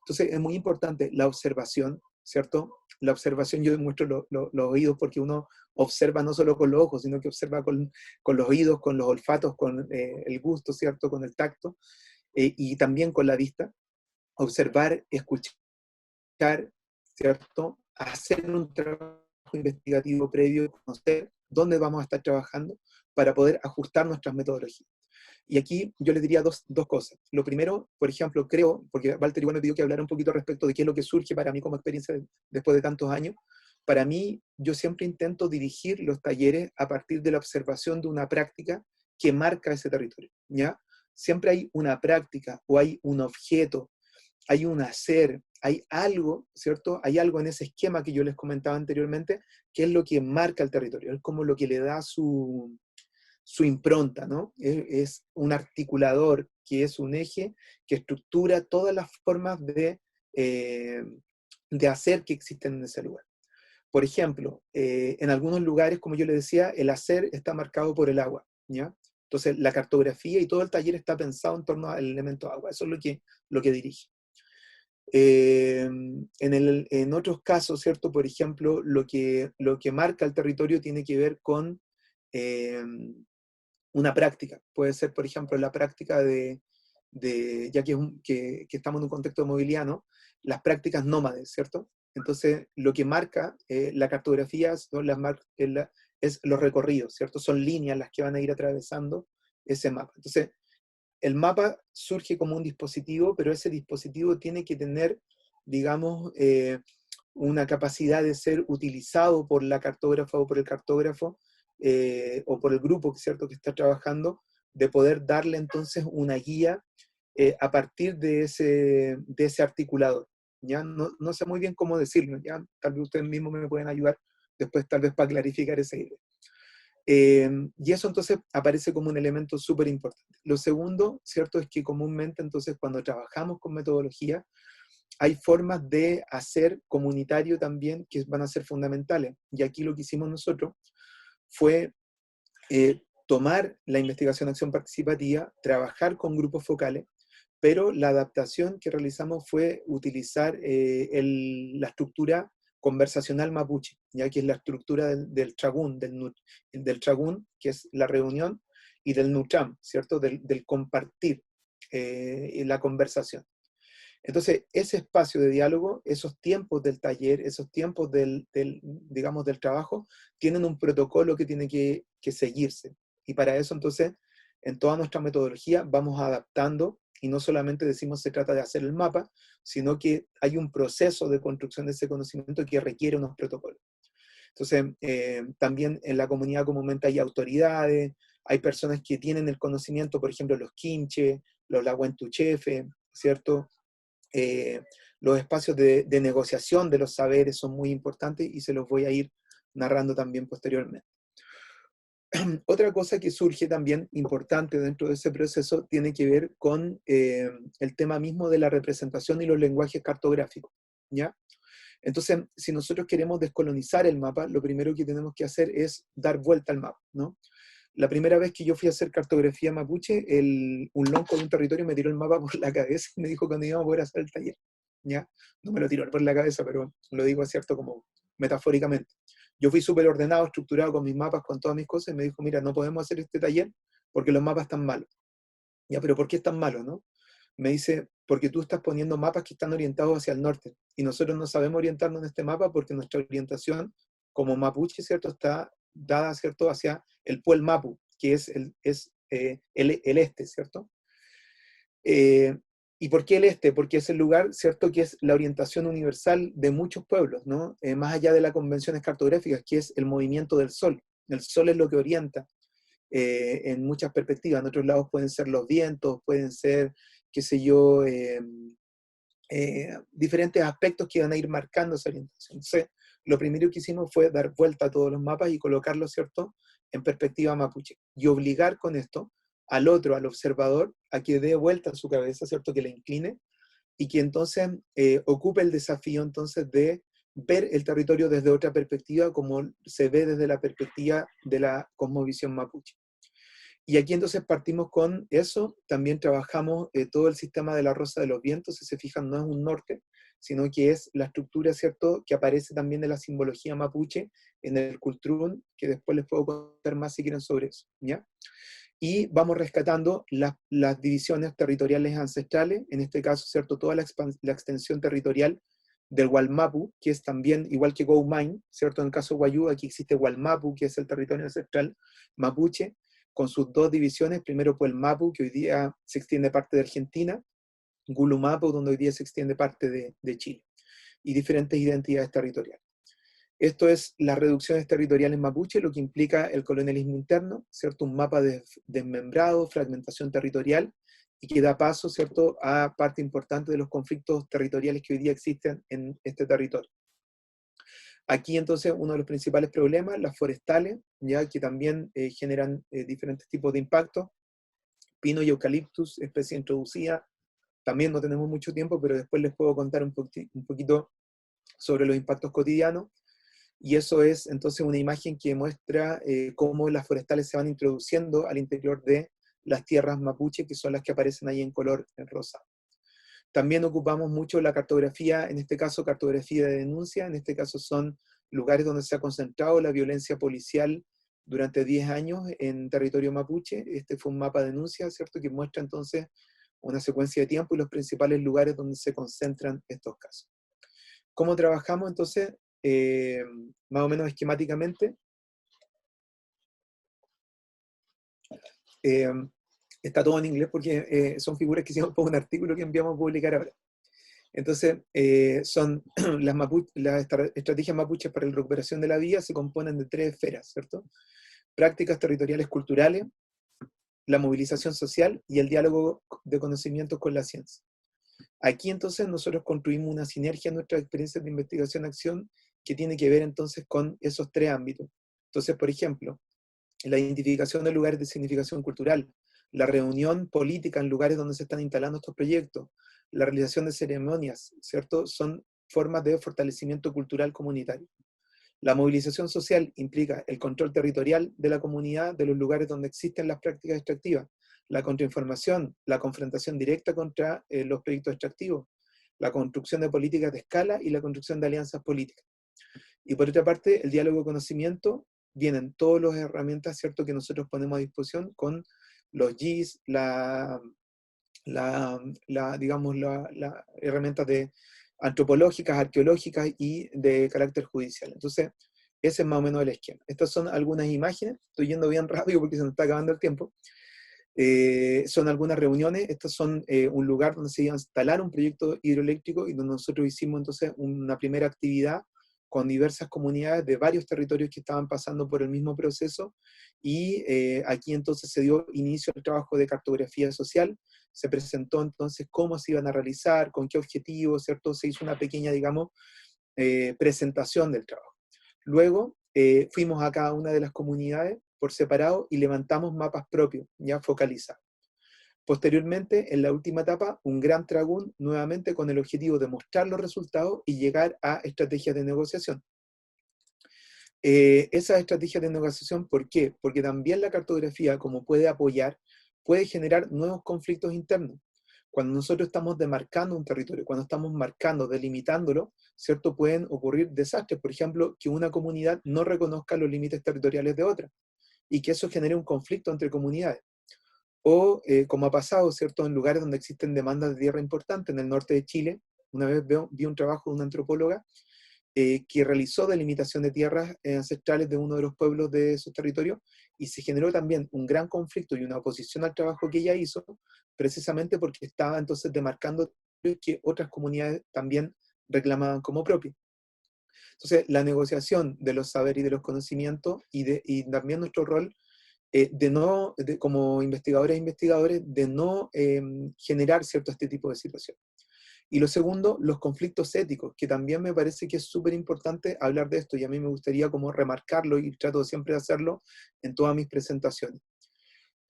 Entonces es muy importante la observación, ¿cierto? La observación, yo muestro los oídos porque uno observa no solo con los ojos, sino que observa con los oídos, con los olfatos, con el gusto, ¿cierto?, con el tacto, y también con la vista. Observar, escuchar, ¿cierto? Hacer un trabajo investigativo previo, conocer dónde vamos a estar trabajando para poder ajustar nuestras metodologías. Y aquí yo les diría dos cosas. Lo primero, por ejemplo, creo, porque Walter igual me pidió que hablara un poquito respecto de qué es lo que surge para mí como experiencia después de tantos años, para mí, yo siempre intento dirigir los talleres a partir de la observación de una práctica que marca ese territorio, ¿ya? Siempre hay una práctica o hay un objeto, hay un hacer, hay algo, ¿cierto? Hay algo en ese esquema que yo les comentaba anteriormente, que es lo que marca el territorio, es como lo que le da su impronta, ¿no? Es un articulador, que es un eje que estructura todas las formas de hacer que existen en ese lugar. Por ejemplo, en algunos lugares, como yo les decía, el hacer está marcado por el agua, ¿ya? Entonces, la cartografía y todo el taller está pensado en torno al elemento agua. Eso es lo que dirige. En otros casos, ¿cierto? Por ejemplo, lo que marca el territorio tiene que ver con una práctica. Puede ser, por ejemplo, la práctica ya que estamos en un contexto de movilidad, ¿no? Las prácticas nómades, ¿cierto? Entonces, lo que marca la cartografía es los recorridos, ¿cierto? Son líneas las que van a ir atravesando ese mapa. Entonces, el mapa surge como un dispositivo, pero ese dispositivo tiene que tener, digamos, una capacidad de ser utilizado por la cartógrafa o por el cartógrafo, o por el grupo, ¿cierto?, que está trabajando, de poder darle entonces una guía a partir de ese articulador. ¿Ya? No sé muy bien cómo decirlo, ¿ya? Tal vez ustedes mismos me pueden ayudar después, tal vez, para clarificar esa idea. Y eso entonces aparece como un elemento súper importante. Lo segundo, ¿cierto?, es que comúnmente entonces cuando trabajamos con metodología, hay formas de hacer comunitario también que van a ser fundamentales. Y aquí lo que hicimos nosotros fue tomar la investigación-acción participativa, trabajar con grupos focales, pero la adaptación que realizamos fue utilizar la estructura conversacional mapuche, ya que es la estructura del chagún, del chagún, que es la reunión, y del nutram, ¿cierto?, del compartir la conversación. Entonces, ese espacio de diálogo, esos tiempos del taller, esos tiempos digamos, del trabajo, tienen un protocolo que tiene que seguirse. Y para eso, entonces, en toda nuestra metodología vamos adaptando, y no solamente decimos se trata de hacer el mapa, sino que hay un proceso de construcción de ese conocimiento que requiere unos protocolos. Entonces, también en la comunidad comúnmente hay autoridades, hay personas que tienen el conocimiento, por ejemplo, los quinches, los lahuentuchefes, ¿cierto? Los espacios de negociación de los saberes son muy importantes y se los voy a ir narrando también posteriormente. Otra cosa que surge también importante dentro de ese proceso tiene que ver con el tema mismo de la representación y los lenguajes cartográficos, ¿ya? Entonces, si nosotros queremos descolonizar el mapa, lo primero que tenemos que hacer es dar vuelta al mapa, ¿no? La primera vez que yo fui a hacer cartografía mapuche, un lonco de un territorio me tiró el mapa por la cabeza y me dijo que no íbamos a poder hacer el taller, ¿ya? No me lo tiró por la cabeza, pero lo digo cierto como metafóricamente. Yo fui súper ordenado, estructurado con mis mapas, con todas mis cosas, y me dijo, mira, no podemos hacer este taller porque los mapas están malos. Ya, pero ¿por qué están malos, no? Me dice, porque tú estás poniendo mapas que están orientados hacia el norte, y nosotros no sabemos orientarnos en este mapa porque nuestra orientación como mapuche, ¿cierto?, está dada, ¿cierto?, hacia el Puel Mapu, que es el este, ¿cierto? ¿Y por qué el este? Porque es el lugar, ¿cierto?, que es la orientación universal de muchos pueblos, ¿no? Más allá de las convenciones cartográficas, que es el movimiento del sol. El sol es lo que orienta en muchas perspectivas. En otros lados pueden ser los vientos, pueden ser, qué sé yo, diferentes aspectos que van a ir marcando esa orientación. Entonces, lo primero que hicimos fue dar vuelta a todos los mapas y colocarlos, ¿cierto?, en perspectiva mapuche. Y obligar con esto al otro, al observador, a que dé vuelta a su cabeza, ¿cierto?, que la incline, y que entonces ocupe el desafío entonces de ver el territorio desde otra perspectiva, como se ve desde la perspectiva de la cosmovisión mapuche. Y aquí entonces partimos con eso, también trabajamos todo el sistema de la Rosa de los Vientos, si se fijan no es un norte, sino que es la estructura, ¿cierto?, que aparece también de la simbología mapuche en el Cultrún, que después les puedo contar más si quieren sobre eso, ¿ya? Y vamos rescatando las divisiones territoriales ancestrales, en este caso, ¿cierto?, toda la extensión territorial del Gualmapu, que es también, igual que Goumain, ¿cierto?, en el caso de Guayú, aquí existe Gualmapu, que es el territorio ancestral mapuche, con sus dos divisiones, primero Puel Mapu, que hoy día se extiende parte de Argentina, Gulumapu, donde hoy día se extiende parte de Chile, y diferentes identidades territoriales. Esto es las reducciones territoriales mapuche, lo que implica el colonialismo interno, ¿cierto? Un mapa desmembrado, fragmentación territorial, y que da paso, ¿cierto?, a parte importante de los conflictos territoriales que hoy día existen en este territorio. Aquí entonces uno de los principales problemas, las forestales, ya que también generan diferentes tipos de impactos, pino y eucaliptus, especie introducida, también no tenemos mucho tiempo, pero después les puedo contar un poquito sobre los impactos cotidianos, y eso es entonces una imagen que muestra cómo las forestales se van introduciendo al interior de las tierras mapuche, que son las que aparecen ahí en color rosa. También ocupamos mucho la cartografía, en este caso cartografía de denuncia, en este caso son lugares donde se ha concentrado la violencia policial durante 10 años en territorio mapuche. Este fue un mapa de denuncia, ¿cierto?, que muestra entonces una secuencia de tiempo y los principales lugares donde se concentran estos casos. ¿Cómo trabajamos entonces? Más o menos esquemáticamente. Está todo en inglés porque son figuras que hicimos por un artículo que enviamos a publicar ahora. Entonces, son las estrategias mapuches para la recuperación de la vida se componen de 3 esferas, ¿cierto? Prácticas territoriales culturales, la movilización social y el diálogo de conocimientos con la ciencia. Aquí entonces nosotros construimos una sinergia en nuestras experiencias de investigación-acción que tiene que ver entonces con esos 3 ámbitos. Entonces, por ejemplo, la identificación de lugares de significación cultural, la reunión política en lugares donde se están instalando estos proyectos, la realización de ceremonias, ¿cierto? Son formas de fortalecimiento cultural comunitario. La movilización social implica el control territorial de la comunidad de los lugares donde existen las prácticas extractivas, la contrainformación, la confrontación directa contra los proyectos extractivos, la construcción de políticas de escala y la construcción de alianzas políticas. Y por otra parte, el diálogo de conocimiento, vienen todas las herramientas, ¿cierto?, que nosotros ponemos a disposición con los GIS, digamos, las herramientas antropológicas, arqueológicas y de carácter judicial. Entonces, ese es más o menos el esquema. Estas son algunas imágenes, estoy yendo bien rápido porque se nos está acabando el tiempo. Son algunas reuniones, estos son un lugar donde se iba a instalar un proyecto hidroeléctrico y donde nosotros hicimos entonces una primera actividad con diversas comunidades de varios territorios que estaban pasando por el mismo proceso, y aquí entonces se dio inicio al trabajo de cartografía social, se presentó entonces cómo se iban a realizar, con qué objetivos, ¿cierto? Se hizo una pequeña, digamos, presentación del trabajo. Luego fuimos a cada una de las comunidades por separado y levantamos mapas propios, ya focalizados. Posteriormente, en la última etapa, un gran tragún, nuevamente con el objetivo de mostrar los resultados y llegar a estrategias de negociación. Esas estrategias de negociación, ¿por qué? Porque también la cartografía, como puede apoyar, puede generar nuevos conflictos internos. Cuando nosotros estamos demarcando un territorio, cuando estamos marcando, delimitándolo, ¿cierto?, pueden ocurrir desastres. Por ejemplo, que una comunidad no reconozca los límites territoriales de otra, y que eso genere un conflicto entre comunidades. O, como ha pasado, ¿cierto?, en lugares donde existen demandas de tierra importantes, en el norte de Chile, una vez vi un trabajo de una antropóloga que realizó delimitación de tierras ancestrales de uno de los pueblos de esos territorios, y se generó también un gran conflicto y una oposición al trabajo que ella hizo, precisamente porque estaba entonces demarcando que otras comunidades también reclamaban como propio. Entonces, la negociación de los saberes y de los conocimientos, y también nuestro rol como investigadoras e investigadores, de no generar este tipo de situación. Y lo segundo, los conflictos éticos, que también me parece que es súper importante hablar de esto, y a mí me gustaría como remarcarlo, y trato siempre de hacerlo en todas mis presentaciones.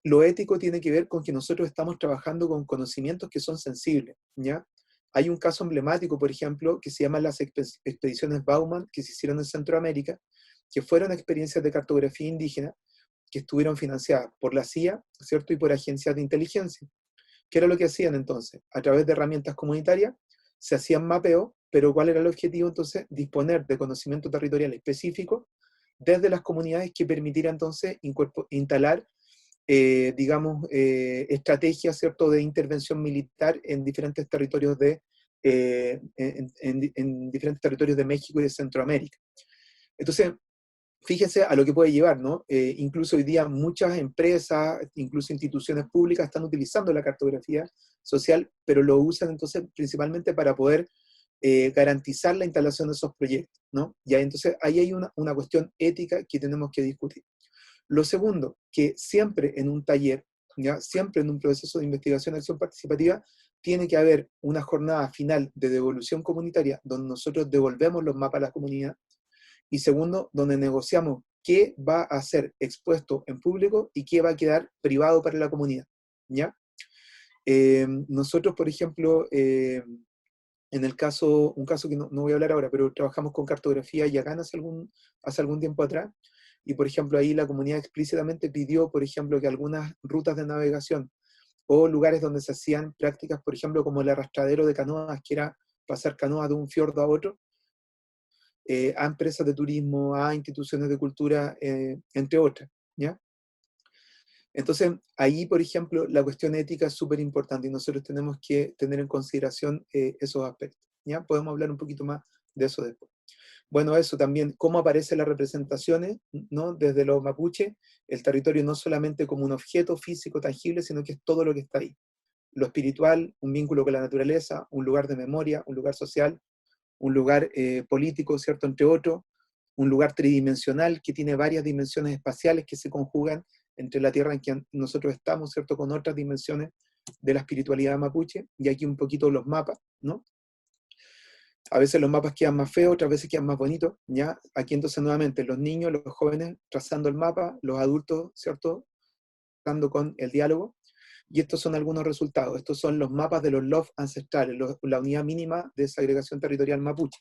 Lo ético tiene que ver con que nosotros estamos trabajando con conocimientos que son sensibles, ¿ya? Hay un caso emblemático, por ejemplo, que se llama las expediciones Bauman, que se hicieron en Centroamérica, que fueron experiencias de cartografía indígena, que estuvieron financiadas por la CIA, ¿cierto?, y por agencias de inteligencia. ¿Qué era lo que hacían entonces? A través de herramientas comunitarias se hacían mapeos, pero ¿cuál era el objetivo entonces? Disponer de conocimiento territorial específico desde las comunidades que permitiera entonces instalar, digamos, estrategias, ¿cierto?, de intervención militar en diferentes territorios en diferentes territorios de México y de Centroamérica. Entonces, fíjense a lo que puede llevar, ¿no? Incluso hoy día muchas empresas, incluso instituciones públicas están utilizando la cartografía social, pero lo usan entonces principalmente para poder garantizar la instalación de esos proyectos, ¿no? Ya, entonces ahí hay una cuestión ética que tenemos que discutir. Lo segundo, que siempre en un taller, ¿ya? Siempre en un proceso de investigación de acción participativa, tiene que haber una jornada final de devolución comunitaria, donde nosotros devolvemos los mapas a la comunidad, y segundo, donde negociamos qué va a ser expuesto en público y qué va a quedar privado para la comunidad, ¿ya? Nosotros, por ejemplo, en el caso, un caso que no voy a hablar ahora, pero trabajamos con cartografía Yagán hace algún tiempo atrás, y por ejemplo ahí la comunidad explícitamente pidió, por ejemplo, que algunas rutas de navegación o lugares donde se hacían prácticas, por ejemplo, como el arrastradero de canoas, que era pasar canoas de un fiordo a otro, a empresas de turismo, a instituciones de cultura, entre otras, ¿ya? Entonces, ahí, por ejemplo, la cuestión ética es súper importante y nosotros tenemos que tener en consideración esos aspectos, ¿ya? Podemos hablar un poquito más de eso después. Bueno, eso también, cómo aparecen las representaciones, ¿no? Desde los mapuches, el territorio no solamente como un objeto físico tangible, sino que es todo lo que está ahí. Lo espiritual, un vínculo con la naturaleza, un lugar de memoria, un lugar social, un lugar político, ¿cierto? Entre otros, un lugar tridimensional que tiene varias dimensiones espaciales que se conjugan entre la tierra en que nosotros estamos, ¿cierto? Con otras dimensiones de la espiritualidad mapuche, y aquí un poquito los mapas, ¿no? A veces los mapas quedan más feos, otras veces quedan más bonitos, ¿ya? Aquí entonces nuevamente los niños, los jóvenes trazando el mapa, los adultos, ¿cierto? Tratando con el diálogo, y estos son algunos resultados. Estos son los mapas de los LOF ancestrales, la unidad mínima de desagregación territorial mapuche.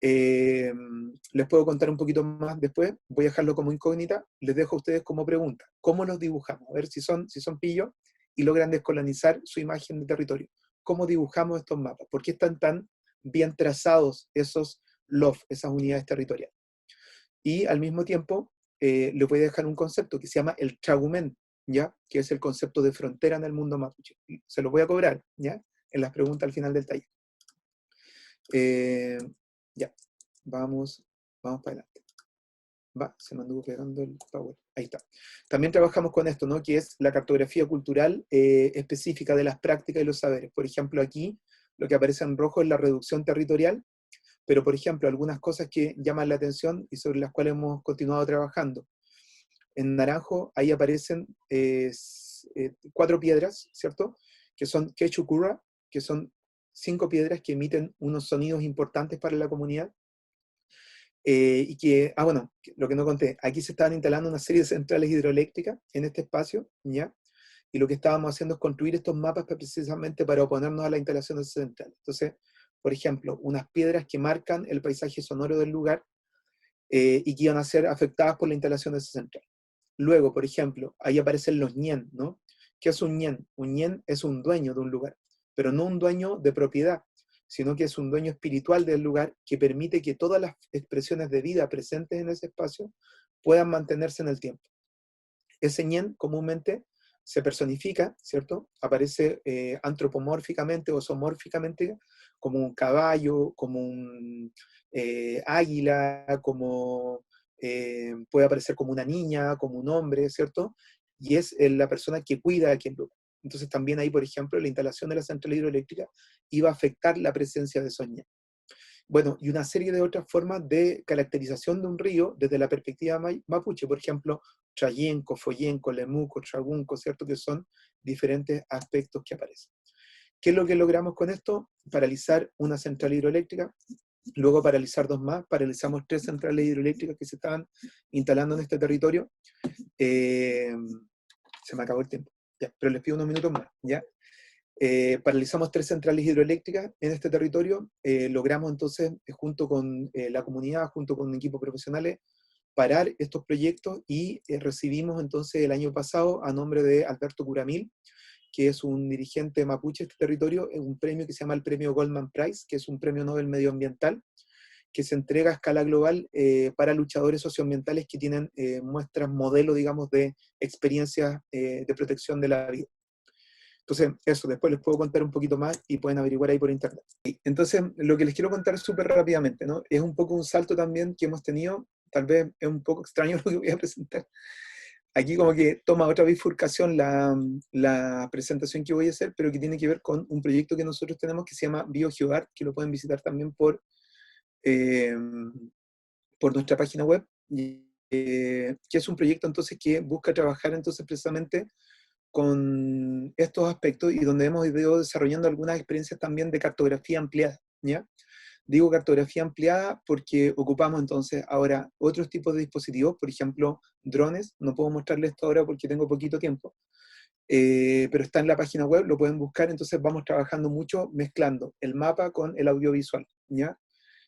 Les puedo contar un poquito más después, voy a dejarlo como incógnita, les dejo a ustedes como pregunta, ¿cómo los dibujamos? A ver si son pillos y logran descolonizar su imagen de territorio. ¿Cómo dibujamos estos mapas? ¿Por qué están tan bien trazados esos LOF, esas unidades territoriales? Y al mismo tiempo, les voy a dejar un concepto que se llama el tragumen, ¿ya? Que es el concepto de frontera en el mundo mapuche. Se lo voy a cobrar, ¿ya? En las preguntas al final del taller. Ya, vamos para adelante. Se me anduvo pegando el power. Ahí está. También trabajamos con esto, ¿no? Que es la cartografía cultural específica de las prácticas y los saberes. Por ejemplo, aquí lo que aparece en rojo es la reducción territorial, pero por ejemplo, algunas cosas que llaman la atención y sobre las cuales hemos continuado trabajando. En naranjo, ahí aparecen 4 piedras, ¿cierto? Que son Quechukura, que son 5 piedras que emiten unos sonidos importantes para la comunidad. Y que, bueno, lo que no conté, aquí se estaban instalando una serie de centrales hidroeléctricas en este espacio, ¿ya? Y lo que estábamos haciendo es construir estos mapas precisamente para oponernos a la instalación de esas centrales. Entonces, por ejemplo, unas piedras que marcan el paisaje sonoro del lugar y que iban a ser afectadas por la instalación de esa central. Luego, por ejemplo, ahí aparecen los ñen, ¿no? ¿Qué es un ñen? Un ñen es un dueño de un lugar, pero no un dueño de propiedad, sino que es un dueño espiritual del lugar que permite que todas las expresiones de vida presentes en ese espacio puedan mantenerse en el tiempo. Ese ñen comúnmente se personifica, ¿cierto? Aparece antropomórficamente o zoomórficamente como un caballo, como un águila, como puede aparecer como una niña, como un hombre, ¿cierto? Y es la persona que cuida a quien lugar. Entonces también ahí, por ejemplo, la instalación de la central hidroeléctrica iba a afectar la presencia de esos ñen. Bueno, y una serie de otras formas de caracterización de un río desde la perspectiva mapuche, por ejemplo, Trayenco, Follenco, Lemuco, Tragunco, ¿cierto? Que son diferentes aspectos que aparecen. ¿Qué es lo que logramos con esto? Paralizar una central hidroeléctrica, luego paralizar 2 más, paralizamos 3 centrales hidroeléctricas que se estaban instalando en este territorio. Se me acabó el tiempo, ya, pero les pido unos minutos más, ¿ya? Paralizamos 3 centrales hidroeléctricas en este territorio, logramos entonces, junto con la comunidad, junto con un equipo profesionales, parar estos proyectos y recibimos entonces el año pasado, a nombre de Alberto Curamil, que es un dirigente mapuche de este territorio, un premio que se llama el Premio Goldman Prize, que es un premio Nobel medioambiental, que se entrega a escala global para luchadores socioambientales que tienen muestras, modelo, digamos, de experiencias de protección de la vida. Entonces, eso, después les puedo contar un poquito más y pueden averiguar ahí por internet. Entonces, lo que les quiero contar súper rápidamente, ¿no? Es un poco un salto también que hemos tenido, tal vez es un poco extraño lo que voy a presentar, aquí como que toma otra bifurcación la presentación que voy a hacer, pero que tiene que ver con un proyecto que nosotros tenemos que se llama BioGeoArt, que lo pueden visitar también por nuestra página web, que es un proyecto entonces que busca trabajar entonces precisamente con estos aspectos y donde hemos ido desarrollando algunas experiencias también de cartografía ampliada, ¿ya? Digo cartografía ampliada porque ocupamos entonces ahora otros tipos de dispositivos, por ejemplo, drones. No puedo mostrarles esto ahora porque tengo poquito tiempo, pero está en la página web, lo pueden buscar. Entonces vamos trabajando mucho mezclando el mapa con el audiovisual, ¿ya?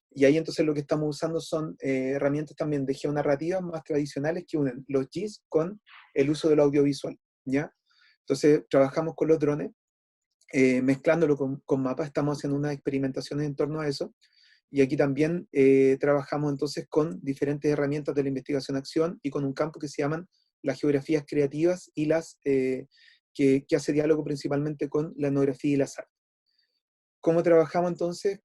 Y ahí entonces lo que estamos usando son herramientas también de geonarrativas más tradicionales que unen los GIS con el uso del audiovisual, ¿ya? Entonces trabajamos con los drones, mezclándolo con mapas, estamos haciendo unas experimentaciones en torno a eso. Y aquí también trabajamos entonces con diferentes herramientas de la investigación-acción y con un campo que se llaman las geografías creativas y las que hace diálogo principalmente con la etnografía y las artes. ¿Cómo trabajamos entonces?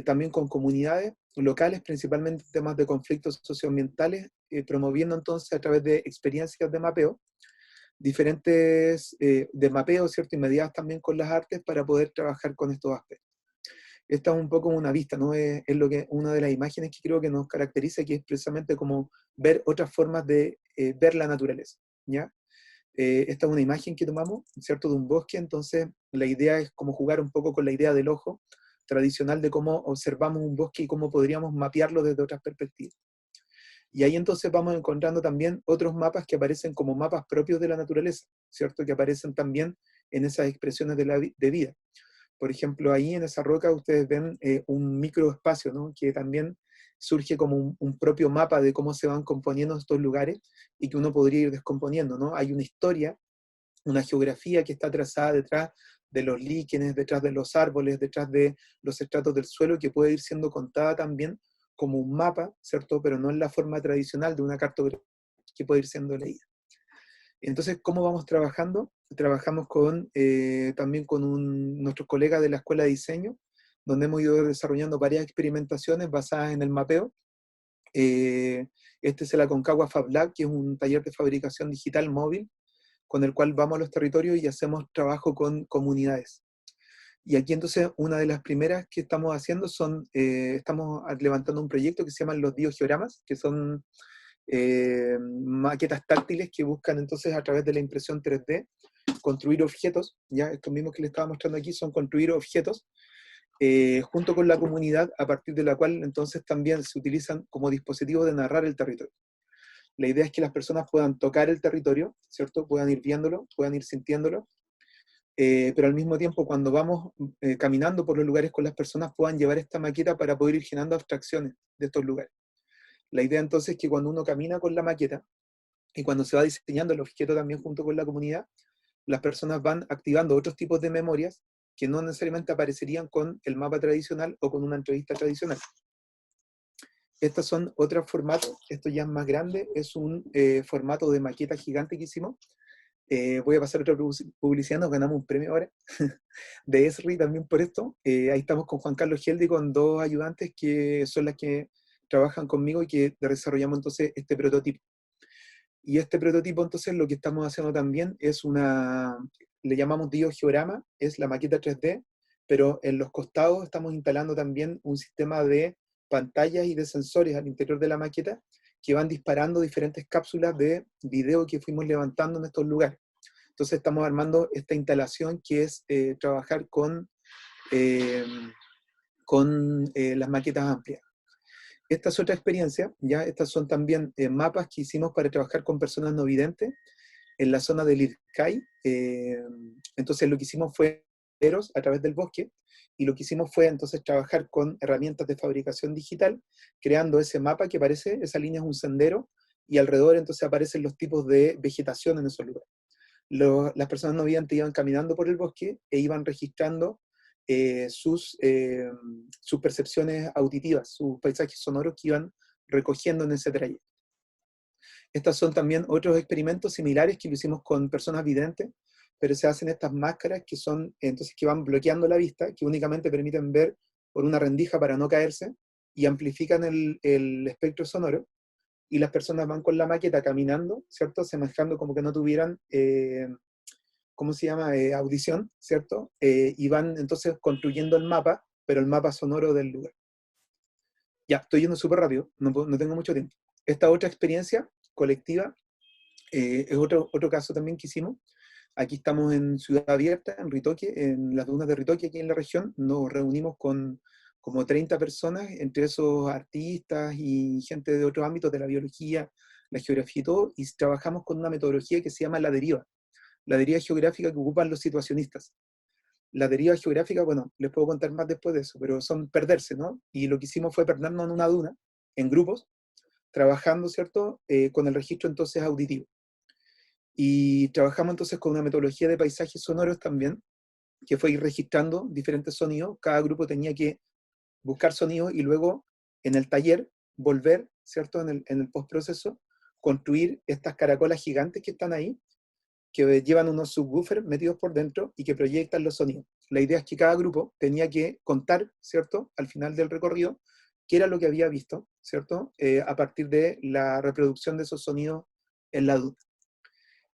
También con comunidades locales, principalmente en temas de conflictos socioambientales, promoviendo entonces a través de experiencias de mapeo, diferentes de mapeo, ¿cierto? Y mediadas también con las artes para poder trabajar con estos aspectos. Esta es un poco una vista, ¿no? Es una de las imágenes que creo que nos caracteriza, que es precisamente como ver otras formas de ver la naturaleza, ¿ya? Esta es una imagen que tomamos, ¿cierto? De un bosque. Entonces la idea es como jugar un poco con la idea del ojo tradicional de cómo observamos un bosque y cómo podríamos mapearlo desde otras perspectivas. Y ahí entonces vamos encontrando también otros mapas que aparecen como mapas propios de la naturaleza, ¿cierto? Que aparecen también en esas expresiones de vida. Por ejemplo, ahí en esa roca ustedes ven un microespacio, ¿no? Que también surge como un propio mapa de cómo se van componiendo estos lugares y que uno podría ir descomponiendo, ¿no? Hay una historia, una geografía que está trazada detrás de los líquenes, detrás de los árboles, detrás de los estratos del suelo, que puede ir siendo contada también como un mapa, ¿cierto? Pero no en la forma tradicional de una cartografía que puede ir siendo leída. Entonces, ¿cómo vamos trabajando? Trabajamos también con nuestros colegas de la Escuela de Diseño, donde hemos ido desarrollando varias experimentaciones basadas en el mapeo. Este es el Aconcagua Fab Lab, que es un taller de fabricación digital móvil, con el cual vamos a los territorios y hacemos trabajo con comunidades. Y aquí entonces una de las primeras que estamos haciendo estamos levantando un proyecto que se llama los biogeogramas, que son maquetas táctiles que buscan entonces a través de la impresión 3D construir objetos, ya estos mismos que les estaba mostrando aquí son construir objetos junto con la comunidad, a partir de la cual entonces también se utilizan como dispositivos de narrar el territorio. La idea es que las personas puedan tocar el territorio, ¿cierto? Puedan ir viéndolo, puedan ir sintiéndolo, pero al mismo tiempo cuando vamos caminando por los lugares con las personas puedan llevar esta maqueta para poder ir generando abstracciones de estos lugares. La idea entonces es que cuando uno camina con la maqueta y cuando se va diseñando el objeto también junto con la comunidad, las personas van activando otros tipos de memorias que no necesariamente aparecerían con el mapa tradicional o con una entrevista tradicional. Estos son otros formatos, esto ya es más grande, es un formato de maqueta gigante que hicimos. Voy a pasar otra publicidad, nos ganamos un premio ahora, de ESRI también por esto. Ahí estamos con Juan Carlos Geldi y con dos ayudantes que son las que trabajan conmigo y que desarrollamos entonces este prototipo. Y este prototipo entonces lo que estamos haciendo también es le llamamos biogeograma, es la maqueta 3D, pero en los costados estamos instalando también un sistema de pantallas y de sensores al interior de la maqueta que van disparando diferentes cápsulas de video que fuimos levantando en estos lugares. Entonces estamos armando esta instalación que es trabajar con las maquetas amplias. Esta es otra experiencia, ¿ya? Estas son también mapas que hicimos para trabajar con personas no videntes en la zona del Ircay. Entonces lo que hicimos fue a través del bosque, y lo que hicimos fue entonces trabajar con herramientas de fabricación digital, creando ese mapa que aparece, esa línea es un sendero, y alrededor entonces aparecen los tipos de vegetación en esos lugares. Las personas no videntes iban caminando por el bosque e iban registrando sus percepciones auditivas, sus paisajes sonoros que iban recogiendo en ese trayecto. Estos son también otros experimentos similares que lo hicimos con personas videntes, pero se hacen estas máscaras que son, entonces, que van bloqueando la vista, que únicamente permiten ver por una rendija para no caerse, y amplifican el espectro sonoro, y las personas van con la maqueta caminando, ¿cierto? Semejando como que no tuvieran, ¿cómo se llama? Audición, ¿cierto? Y van entonces construyendo el mapa, pero el mapa sonoro del lugar. Ya, estoy yendo súper rápido, no tengo mucho tiempo. Esta otra experiencia colectiva es otro caso también que hicimos. Aquí estamos en Ciudad Abierta, en Ritoque, en las dunas de Ritoque, aquí en la región. Nos reunimos con como 30 personas, entre esos artistas y gente de otros ámbitos de la biología, la geografía y todo, y trabajamos con una metodología que se llama la deriva geográfica que ocupan los situacionistas. La deriva geográfica, bueno, les puedo contar más después de eso, pero son perderse, ¿no? Y lo que hicimos fue perdernos en una duna, en grupos, trabajando, ¿cierto?, con el registro entonces auditivo. Y trabajamos entonces con una metodología de paisajes sonoros también, que fue ir registrando diferentes sonidos. Cada grupo tenía que buscar sonidos y luego en el taller volver, ¿cierto?, en el postproceso, construir estas caracolas gigantes que están ahí, que llevan unos subwoofers metidos por dentro y que proyectan los sonidos. La idea es que cada grupo tenía que contar, ¿cierto?, al final del recorrido, qué era lo que había visto, ¿cierto?, a partir de la reproducción de esos sonidos en la duna.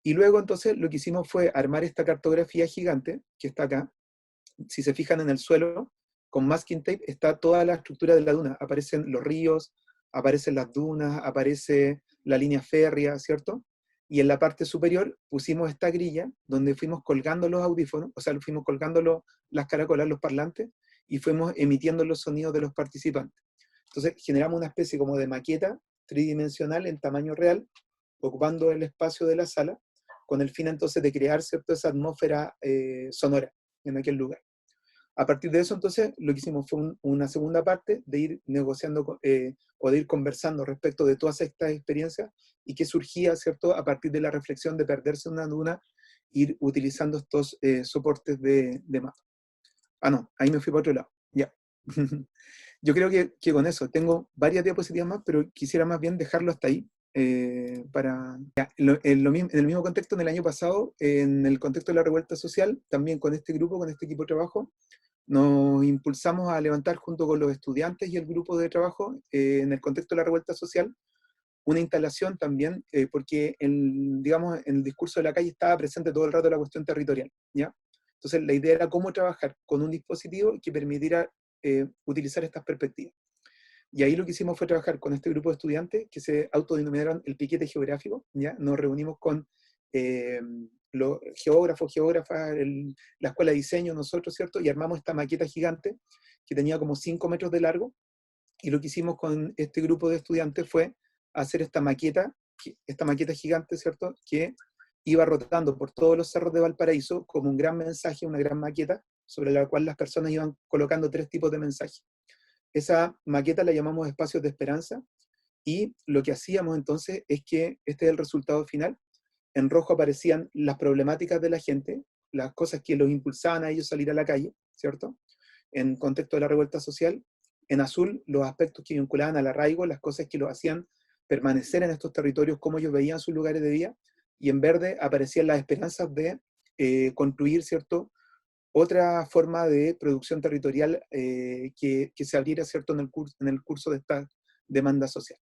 Y luego entonces lo que hicimos fue armar esta cartografía gigante, que está acá. Si se fijan en el suelo, con masking tape está toda la estructura de la duna. Aparecen los ríos, aparecen las dunas, aparece la línea férrea, ¿cierto? Y en la parte superior pusimos esta grilla donde fuimos colgando los audífonos, o sea, fuimos colgando las caracolas, los parlantes, y fuimos emitiendo los sonidos de los participantes. Entonces generamos una especie como de maqueta tridimensional en tamaño real, ocupando el espacio de la sala, con el fin entonces de crear, ¿cierto?, esa atmósfera sonora en aquel lugar. A partir de eso, entonces, lo que hicimos fue una segunda parte de ir negociando o de ir conversando respecto de todas estas experiencias y que surgía, ¿cierto?, a partir de la reflexión de perderse en una duna, ir utilizando estos soportes de mapa. Ah, no, ahí me fui para otro lado, ya. Yo creo que con eso, tengo varias diapositivas más, pero quisiera más bien dejarlo hasta ahí. En el mismo contexto, en el año pasado, en el contexto de la revuelta social, también con este grupo, con este equipo de trabajo, nos impulsamos a levantar junto con los estudiantes y el grupo de trabajo, en el contexto de la revuelta social, una instalación también, porque digamos, en el discurso de la calle estaba presente todo el rato la cuestión territorial, ¿ya? Entonces la idea era cómo trabajar con un dispositivo que permitiera utilizar estas perspectivas. Y ahí lo que hicimos fue trabajar con este grupo de estudiantes que se autodenominaron el piquete geográfico, ¿ya? Nos reunimos con los geógrafos, geógrafas, la escuela de diseño, nosotros, ¿cierto? Y armamos esta maqueta gigante que tenía como 5 metros de largo, y lo que hicimos con este grupo de estudiantes fue hacer esta maqueta gigante, ¿cierto?, que iba rotando por todos los cerros de Valparaíso como un gran mensaje, una gran maqueta, sobre la cual las personas iban colocando 3 tipos de mensajes. Esa maqueta la llamamos espacios de esperanza, y lo que hacíamos entonces es que este es el resultado final. En rojo aparecían las problemáticas de la gente, las cosas que los impulsaban a ellos a salir a la calle, ¿cierto?, en contexto de la revuelta social. En azul, los aspectos que vinculaban al arraigo, las cosas que los hacían permanecer en estos territorios, cómo ellos veían sus lugares de vida. Y en verde aparecían las esperanzas de construir, ¿cierto?, otra forma de producción territorial que se abriera, ¿cierto?, en el curso de esta demanda social.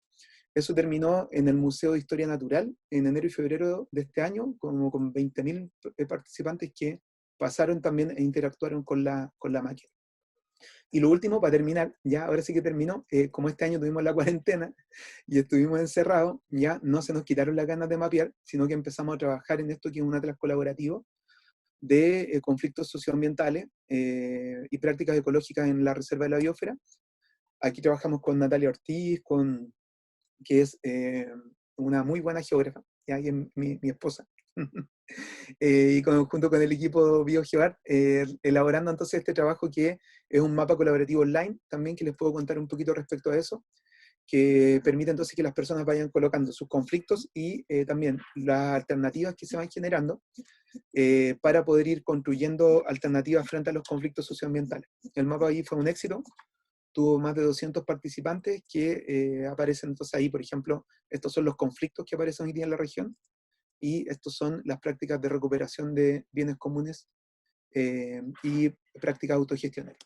Eso terminó en el Museo de Historia Natural en enero y febrero de este año, como con 20.000 participantes que pasaron también e interactuaron con la máquina. Y lo último, para terminar, ya ahora sí que terminó, como este año tuvimos la cuarentena y estuvimos encerrados, ya no se nos quitaron las ganas de mapear, sino que empezamos a trabajar en esto que es un atlas colaborativo de conflictos socioambientales y prácticas ecológicas en la Reserva de la Biosfera. Aquí trabajamos con Natalia Ortiz, que es una muy buena geógrafa, ¿ya? Y es mi esposa. Y junto con el equipo BioGeoArt, elaborando entonces este trabajo que es un mapa colaborativo online, también que les puedo contar un poquito respecto a eso, que permite entonces que las personas vayan colocando sus conflictos y también las alternativas que se van generando para poder ir construyendo alternativas frente a los conflictos socioambientales. El mapa ahí fue un éxito, tuvo más de 200 participantes que aparecen entonces ahí, por ejemplo, estos son los conflictos que aparecen hoy día en la región, y estos son las prácticas de recuperación de bienes comunes y prácticas autogestionarias.